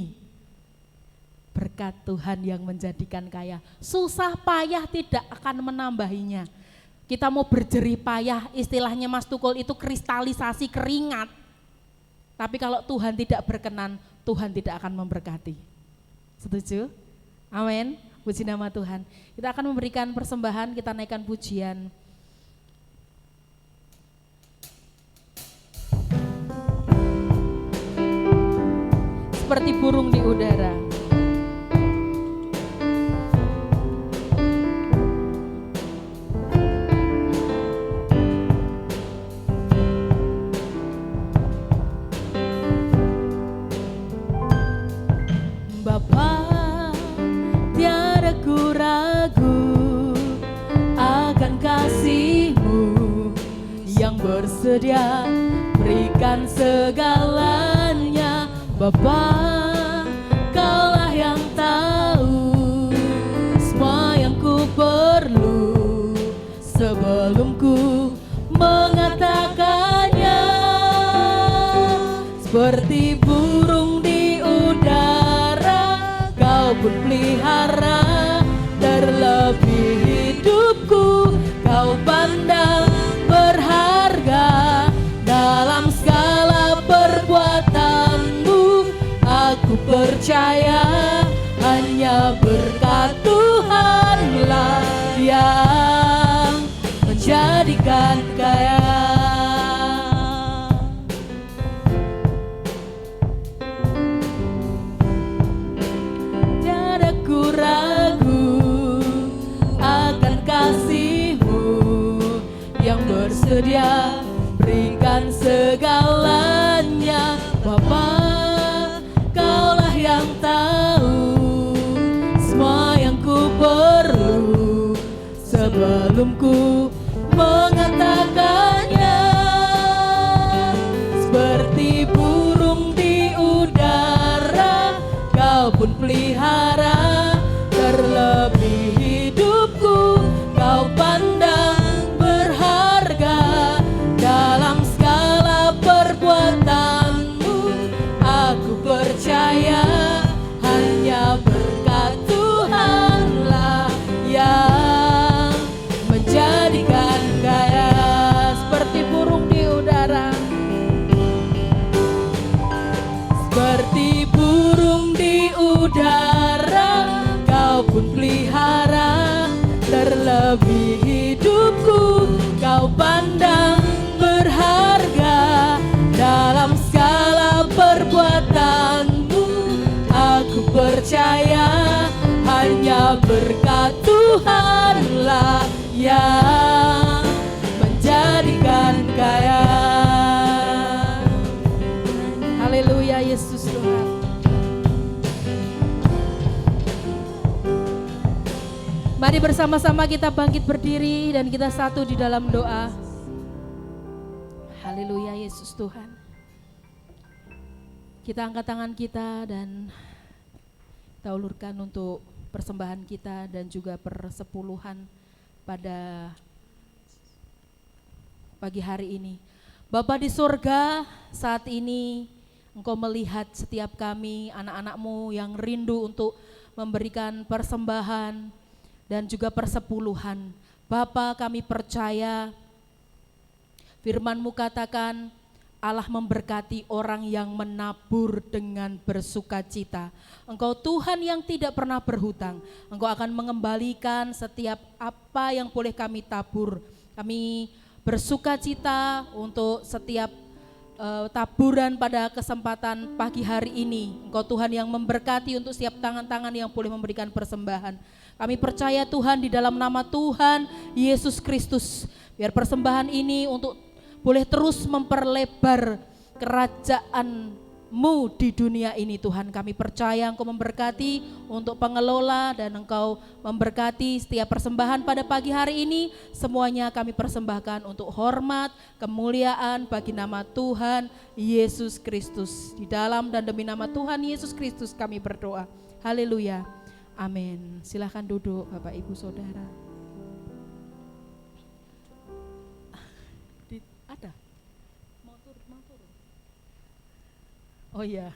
berkat Tuhan yang menjadikan kaya. Susah payah tidak akan menambahinya. Kita mau berjerih payah, istilahnya Mas Tukul itu kristalisasi keringat. Tapi kalau Tuhan tidak berkenan, Tuhan tidak akan memberkati. Setuju? Amin. Puji nama Tuhan. Kita akan memberikan persembahan, kita naikkan pujian. Seperti burung di udara. Bapa, tiada ku ragu akan kasih-Mu yang bersedia berikan segala Bapa, Kaulah yang tahu semua yang ku perlu sebelum ku mengatakannya. Seperti burung di udara, Kau pun pelihara, terlebih hidupku Kau pandang berharga. Dalam segala perbuatanmu aku percaya, hanya berkat Tuhanlah yang menjadikan kaya. Tiada ku ragu akan kasih-Mu yang bersedia berikan segalanya. Bapa, Kaulah yang tahu semua yang ku perlu sebelum ku mengatakannya. Seperti burung di udara, Kau pun pelihara, terlebih hidupku Kau pandang berharga. Dalam segala perbuatanmu aku percaya, hanya berkat Tuhanlah yang menjadikan kaya. Seperti burung di udara, seperti burung di udara, Kau pun pelihara, terlebih hidupku Kau pandang berharga. Dalam segala perbuatanmu aku percaya, hanya berkat Tuhanlah yang menjadikan kaya. Haleluya, Yesus Tuhan. Mari bersama-sama kita bangkit berdiri dan kita satu di dalam doa. Haleluya, Yesus Tuhan. Kita angkat tangan kita dan kita ulurkan untuk persembahan kita dan juga persepuluhan pada pagi hari ini. Bapa di surga, saat ini Engkau melihat setiap kami, anak-anak-Mu yang rindu untuk memberikan persembahan dan juga persepuluhan. Bapa, kami percaya firman-Mu katakan, Allah memberkati orang yang menabur dengan bersukacita. Engkau Tuhan yang tidak pernah berhutang. Engkau akan mengembalikan setiap apa yang boleh kami tabur. Kami bersukacita untuk setiap taburan pada kesempatan pagi hari ini. Engkau Tuhan yang memberkati untuk setiap tangan-tangan yang boleh memberikan persembahan. Kami percaya Tuhan di dalam nama Tuhan Yesus Kristus, biar persembahan ini untuk boleh terus memperlebar kerajaan-Mu di dunia ini. Tuhan, kami percaya Engkau memberkati untuk pengelola dan Engkau memberkati setiap persembahan pada pagi hari ini. Semuanya kami persembahkan untuk hormat, kemuliaan bagi nama Tuhan Yesus Kristus. Di dalam dan demi nama Tuhan Yesus Kristus kami berdoa. Haleluya. Amin. Silahkan duduk Bapak Ibu Saudara. Ada? Mau turun? Oh iya.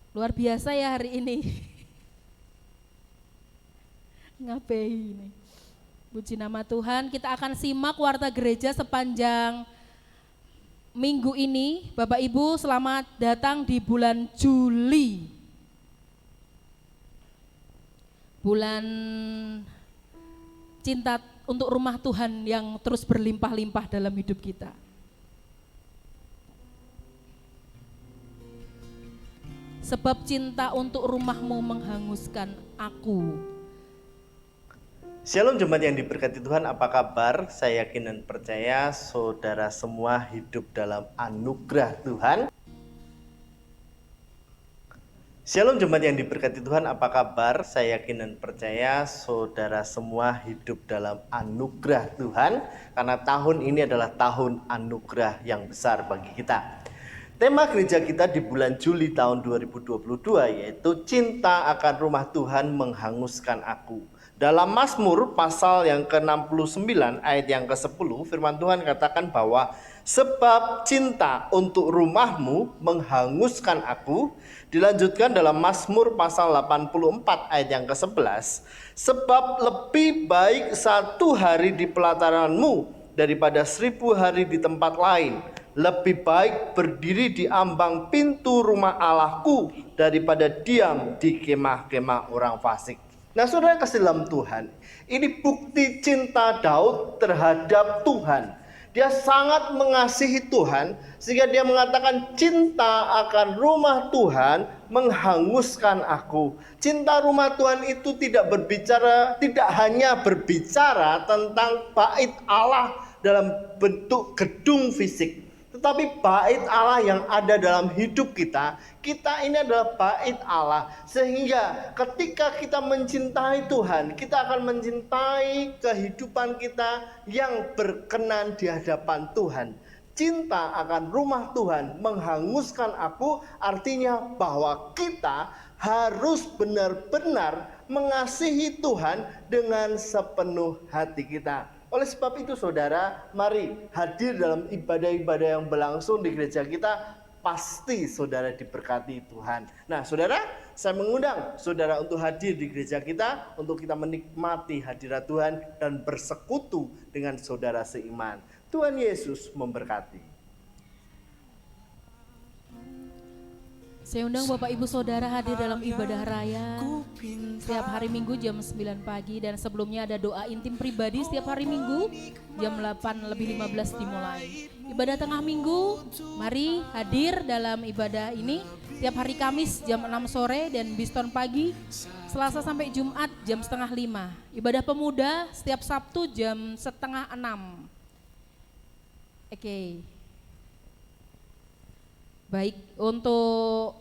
Luar biasa ya hari ini. Ngapain ini? Puji nama Tuhan, kita akan simak warta gereja sepanjang minggu ini. Bapak Ibu, selamat datang di bulan Juli. Bulan cinta untuk rumah Tuhan yang terus berlimpah-limpah dalam hidup kita. Sebab cinta untuk rumahmu menghanguskan aku. Shalom jemaat yang diberkati Tuhan, apa kabar? Saya yakin dan percaya saudara semua hidup dalam anugerah Tuhan. Shalom jemaat yang diberkati Tuhan, apa kabar? Saya yakin dan percaya saudara semua hidup dalam anugerah Tuhan, karena tahun ini adalah tahun anugerah yang besar bagi kita. Tema gereja kita di bulan Juli tahun 2022 yaitu cinta akan rumah Tuhan menghanguskan aku. Dalam Mazmur pasal yang ke-69 ayat yang ke-10 firman Tuhan katakan bahwa sebab cinta untuk rumahmu menghanguskan aku. Dilanjutkan dalam Mazmur pasal 84 ayat yang ke-11, sebab lebih baik 1 hari di pelataranmu daripada 1000 hari di tempat lain. Lebih baik berdiri di ambang pintu rumah Allahku daripada diam di kemah-kemah orang fasik. Nah, saudara kasih dalam Tuhan, ini bukti cinta Daud terhadap Tuhan. Dia sangat mengasihi Tuhan sehingga dia mengatakan cinta akan rumah Tuhan menghanguskan aku. Cinta rumah Tuhan itu tidak hanya berbicara tentang bait Allah dalam bentuk gedung fisik, tetapi bait Allah yang ada dalam hidup kita ini adalah bait Allah. Sehingga ketika kita mencintai Tuhan, kita akan mencintai kehidupan kita yang berkenan di hadapan Tuhan. Cinta akan rumah Tuhan menghanguskan aku, artinya bahwa kita harus benar-benar mengasihi Tuhan dengan sepenuh hati kita. Oleh sebab itu saudara, mari hadir dalam ibadah-ibadah yang berlangsung di gereja kita. Pasti saudara diberkati Tuhan. Nah saudara, saya mengundang saudara untuk hadir di gereja kita, untuk kita menikmati hadirat Tuhan dan bersekutu dengan saudara seiman. Tuhan Yesus memberkati. Saya undang Bapak Ibu Saudara hadir dalam ibadah raya setiap hari Minggu jam 9 pagi, dan sebelumnya ada doa intim pribadi setiap hari Minggu jam 8:15 dimulai. Ibadah tengah minggu, mari hadir dalam ibadah ini setiap hari Kamis jam 6 sore dan Biston pagi, Selasa sampai Jumat jam 4:30. Ibadah pemuda setiap Sabtu jam 5:30. Oke. Baik, untuk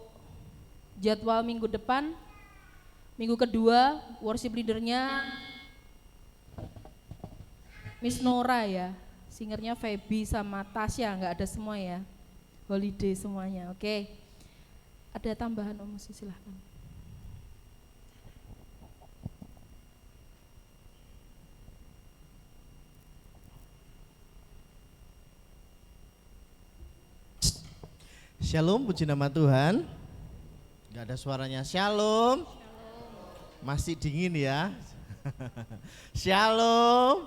jadwal minggu depan, minggu kedua worship leadernya Miss Nora ya, singernya Feby sama Tasya, nggak ada semua ya, holiday semuanya. Oke, ada tambahan Om Musi, silahkan. Shalom, puji nama Tuhan. Gak ada suaranya. Shalom. Masih dingin ya. Shalom.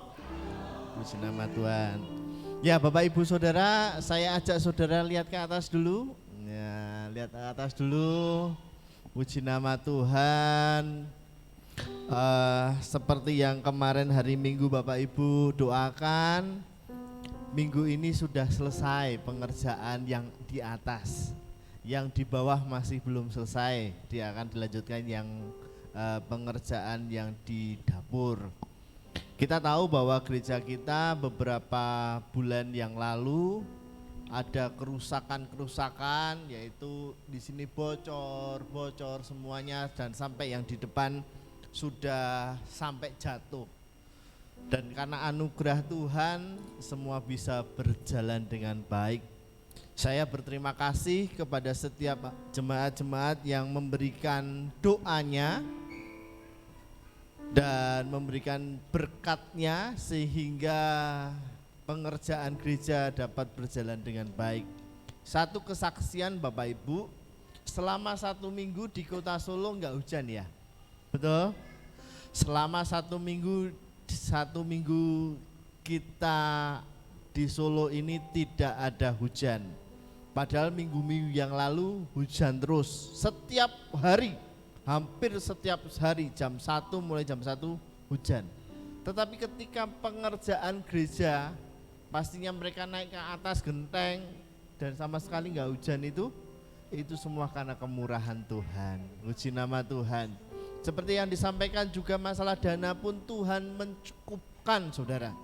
Puji nama Tuhan. Ya Bapak Ibu Saudara, saya ajak saudara lihat ke atas dulu. Ya, lihat ke atas dulu. Puji nama Tuhan. Seperti yang kemarin hari Minggu Bapak Ibu doakan, minggu ini sudah selesai pengerjaan yang di atas, yang di bawah masih belum selesai. Dia akan dilanjutkan yang pengerjaan yang di dapur. Kita tahu bahwa gereja kita beberapa bulan yang lalu ada kerusakan-kerusakan, yaitu di sini bocor semuanya, dan sampai yang di depan sudah sampai jatuh. Dan karena anugerah Tuhan semua bisa berjalan dengan baik. Saya berterima kasih kepada setiap jemaat-jemaat yang memberikan doanya dan memberikan berkatnya sehingga pengerjaan gereja dapat berjalan dengan baik. Satu kesaksian Bapak Ibu, selama 1 minggu di kota Solo enggak hujan ya? Betul? Selama 1 minggu kita di Solo ini tidak ada hujan. Padahal minggu-minggu yang lalu hujan terus. Setiap hari, hampir setiap hari mulai jam 1 hujan. Tetapi ketika pengerjaan gereja, pastinya mereka naik ke atas genteng dan sama sekali enggak hujan, itu semua karena kemurahan Tuhan. Puji nama Tuhan. Seperti yang disampaikan juga masalah dana pun Tuhan mencukupkan saudara.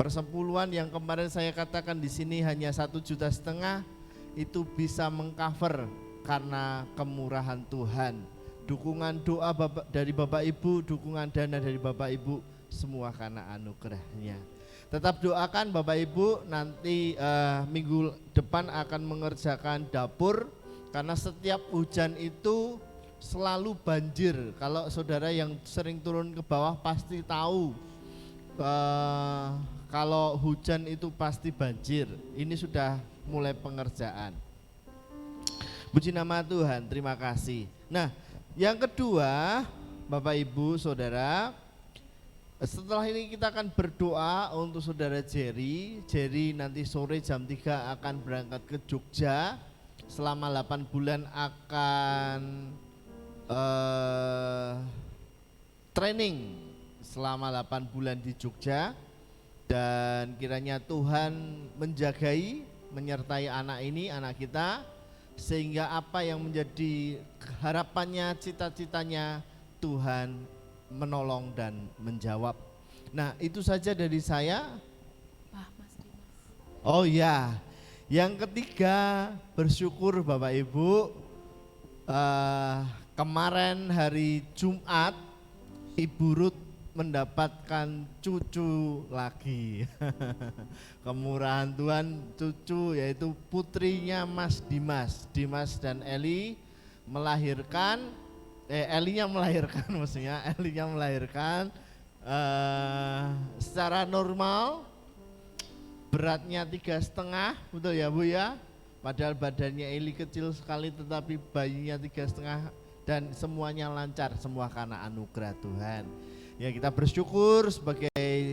Persepuluhan yang kemarin saya katakan di sini hanya 1,5 juta itu bisa mengcover karena kemurahan Tuhan. Dukungan doa dari Bapak Ibu, dukungan dana dari Bapak Ibu, semua karena anugerahnya. Tetap doakan Bapak Ibu, nanti minggu depan akan mengerjakan dapur, karena setiap hujan itu selalu banjir. Kalau saudara yang sering turun ke bawah pasti tahu, kalau hujan itu pasti banjir. Ini sudah mulai pengerjaan. Puji nama Tuhan, terima kasih. Nah, yang kedua, Bapak Ibu Saudara, setelah ini kita akan berdoa untuk Saudara Jerry. Jerry nanti sore jam 3 akan berangkat ke Jogja. Selama 8 bulan akan training selama 8 bulan di Jogja. Dan kiranya Tuhan menjagai, menyertai anak ini, anak kita, sehingga apa yang menjadi harapannya, cita-citanya, Tuhan menolong dan menjawab. Nah, itu saja dari saya. Oh ya, yang ketiga, bersyukur Bapak Ibu, kemarin hari Jumat Ibu Ruth mendapatkan cucu lagi. Kemurahan Tuhan, cucu yaitu putrinya Mas Dimas. Dimas dan Eli melahirkan, Elinya melahirkan maksudnya, Elinya melahirkan secara normal, beratnya 3,5, betul ya Bu ya? Padahal badannya Eli kecil sekali, tetapi bayinya 3,5 dan semuanya lancar, semua karena anugerah Tuhan. Ya, kita bersyukur sebagai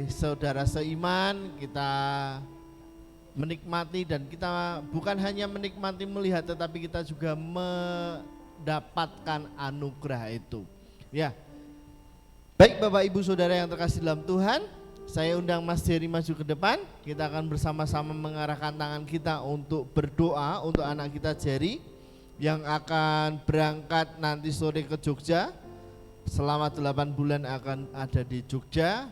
saudara seiman, kita menikmati, dan kita bukan hanya menikmati melihat, tetapi kita juga mendapatkan anugerah itu. Ya, baik Bapak Ibu Saudara yang terkasih dalam Tuhan, saya undang Mas Jerry maju ke depan. Kita akan bersama-sama mengarahkan tangan kita untuk berdoa untuk anak kita Jerry yang akan berangkat nanti sore ke Jogja. Selama 8 bulan akan ada di Jogja,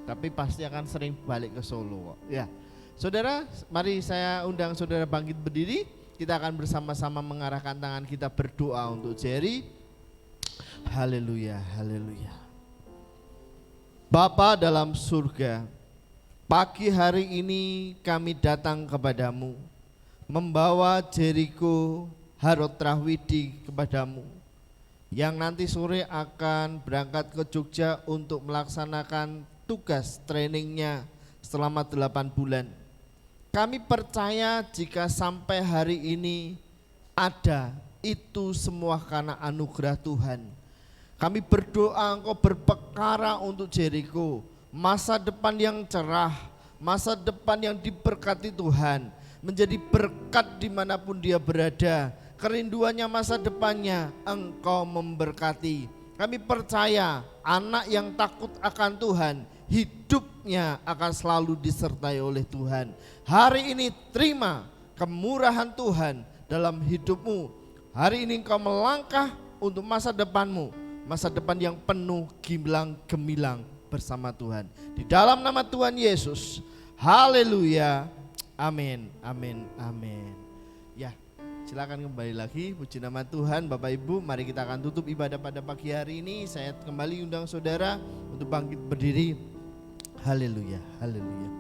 tapi pasti akan sering balik ke Solo. Ya, saudara, mari saya undang saudara bangkit berdiri. Kita akan bersama-sama mengarahkan tangan kita berdoa untuk Jerry. Haleluya, haleluya. Bapa dalam surga, pagi hari ini kami datang kepadamu, membawa Jericho Harod Rahwidi kepadamu, yang nanti sore akan berangkat ke Jogja untuk melaksanakan tugas trainingnya selama 8 bulan. Kami percaya jika sampai hari ini ada, itu semua karena anugerah Tuhan. Kami berdoa Engkau berperkara untuk Jericho, masa depan yang cerah, masa depan yang diberkati Tuhan, menjadi berkat dimanapun dia berada. Kerinduannya masa depannya Engkau memberkati. Kami percaya anak yang takut akan Tuhan, hidupnya akan selalu disertai oleh Tuhan. Hari ini terima kemurahan Tuhan dalam hidupmu. Hari ini engkau melangkah untuk masa depanmu, masa depan yang penuh gemilang bersama Tuhan. Di dalam nama Tuhan Yesus, haleluya, amin, amin, amin. Ya, silakan kembali lagi. Puji nama Tuhan. Bapak Ibu, mari kita akan tutup ibadah pada pagi hari ini. Saya kembali undang saudara untuk bangkit berdiri. Haleluya, haleluya,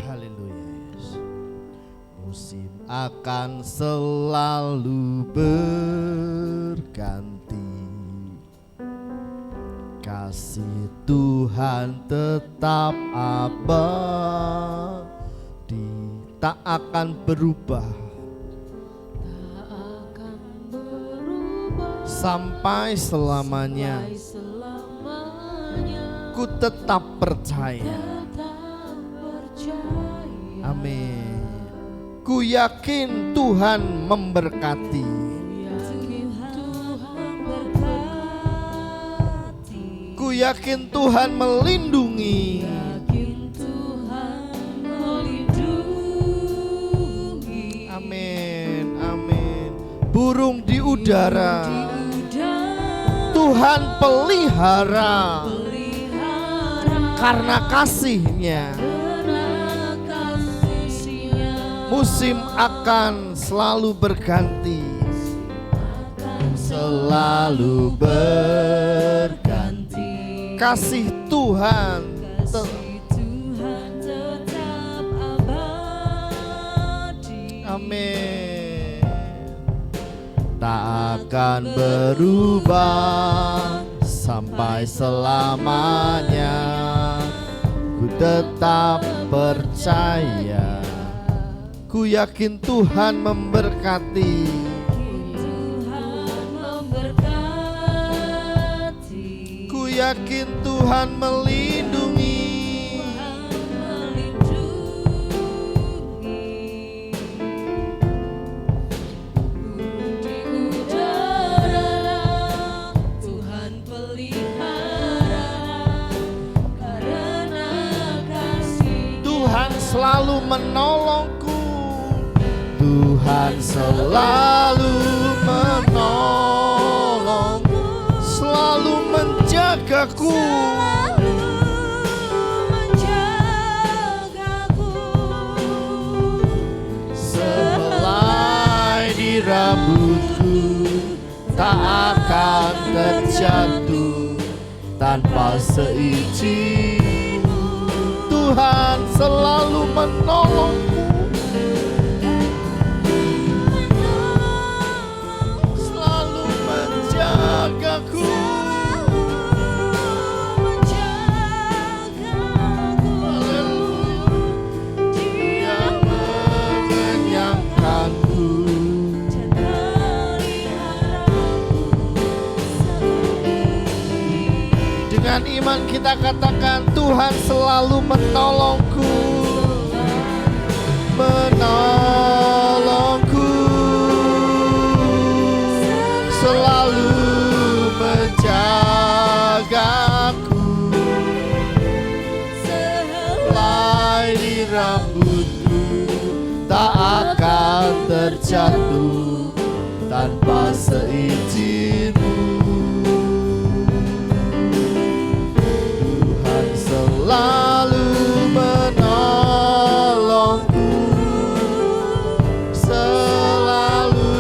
haleluya. Yes. Musim akan selalu berganti, kasih Tuhan tetap abadi, tak akan berubah, sampai selamanya. Ku tetap percaya. Amin. Ku yakin Tuhan memberkati. Ku yakin Tuhan melindungi. Amin, amin. Burung di udara Tuhan pelihara, karena kasih-Nya musim akan selalu berganti, selalu berganti. Kasih Tuhan tetap abadi. amin. Tak akan berubah sampai selamanya. Ku tetap percaya, ku yakin Tuhan memberkati. Tuhan memberkati. Ku yakin Tuhan melindungi. Di udara Tuhan pelihara, karena kasih Tuhan selalu menolongku. Tuhan selalu menolongku, selalu menjagaku. menjagaku. Sehelai di rambutku tak akan terjatuh tanpa seizin-Mu. Tuhan selalu menolongku, selalu menjagaku. Haleluya. Dia mengenyangkanku. Dengan iman kita katakan, Tuhan selalu menolongku, menolongku, selalu menjagaku. Helai di rambutku tak akan terjatuh tanpa seizin-Mu. Tuhan selalu menolongku, selalu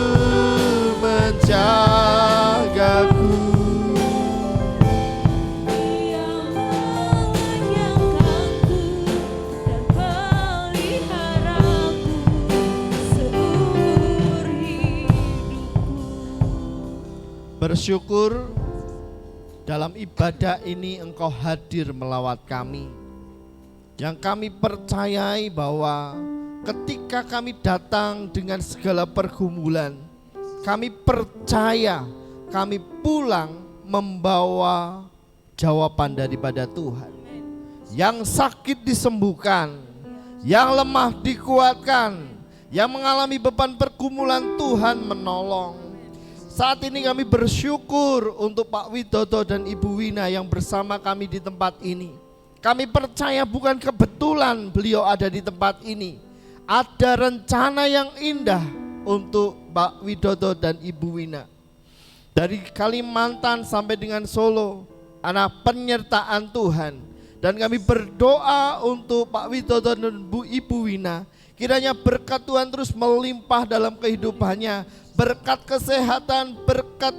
menjagaku. Dia mengenyangkanku dan peliharaku seumur hidupku. Bersyukur dalam ibadah ini Engkau hadir melawat kami. Yang kami percayai bahwa ketika kami datang dengan segala pergumulan, kami percaya kami pulang membawa jawaban daripada Tuhan. Yang sakit disembuhkan, yang lemah dikuatkan, yang mengalami beban pergumulan Tuhan menolong. Saat ini kami bersyukur untuk Pak Widodo dan Ibu Wina yang bersama kami di tempat ini. Kami percaya bukan kebetulan beliau ada di tempat ini. Ada rencana yang indah untuk Pak Widodo dan Ibu Wina. Dari Kalimantan sampai dengan Solo, anak penyertaan Tuhan. Dan kami berdoa untuk Pak Widodo dan Ibu Wina. Kiranya berkat Tuhan terus melimpah dalam kehidupannya. Berkat kesehatan, berkat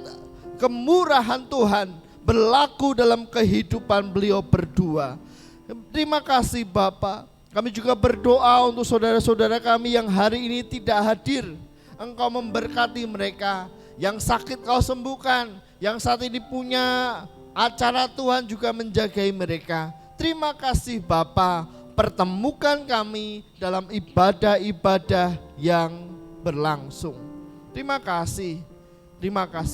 kemurahan Tuhan berlaku dalam kehidupan beliau berdua. Terima kasih Bapak. Kami juga berdoa untuk saudara-saudara kami yang hari ini tidak hadir. Engkau memberkati mereka. Yang sakit Kau sembuhkan. Yang saat ini punya acara Tuhan juga menjagai mereka. Terima kasih Bapak. Pertemukan kami dalam ibadah-ibadah yang berlangsung. Terima kasih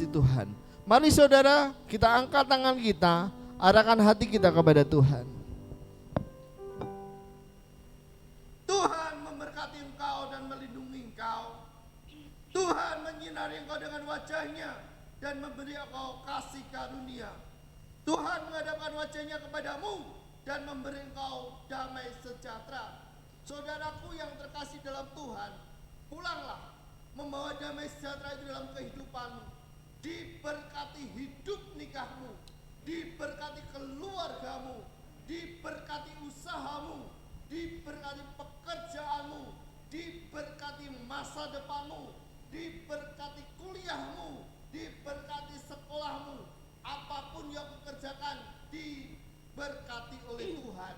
Tuhan. Mari saudara, kita angkat tangan kita, arahkan hati kita kepada Tuhan. Tuhan memberkati engkau dan melindungi engkau. Tuhan menyinari engkau dengan wajah-Nya dan memberi engkau kasih karunia. Tuhan menghadapkan wajah-Nya kepadamu dan memberi engkau damai sejahtera. Saudaraku yang terkasih dalam Tuhan, pulanglah membawa damai sejahtera itu dalam kehidupanmu. Diberkati hidup nikahmu, diberkati keluargamu, diberkati usahamu, diberkati pekerjaanmu, diberkati masa depanmu, diberkati kuliahmu, diberkati sekolahmu, apapun yang kukerjakan diberkati oleh Tuhan.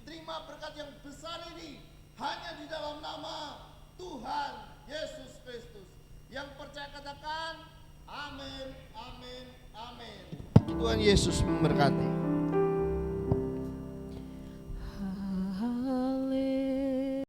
Terima berkat yang besar ini hanya di dalam nama Tuhan Yesus Kristus. Yang percaya katakan amin, amin, amin. Tuhan Yesus memberkati.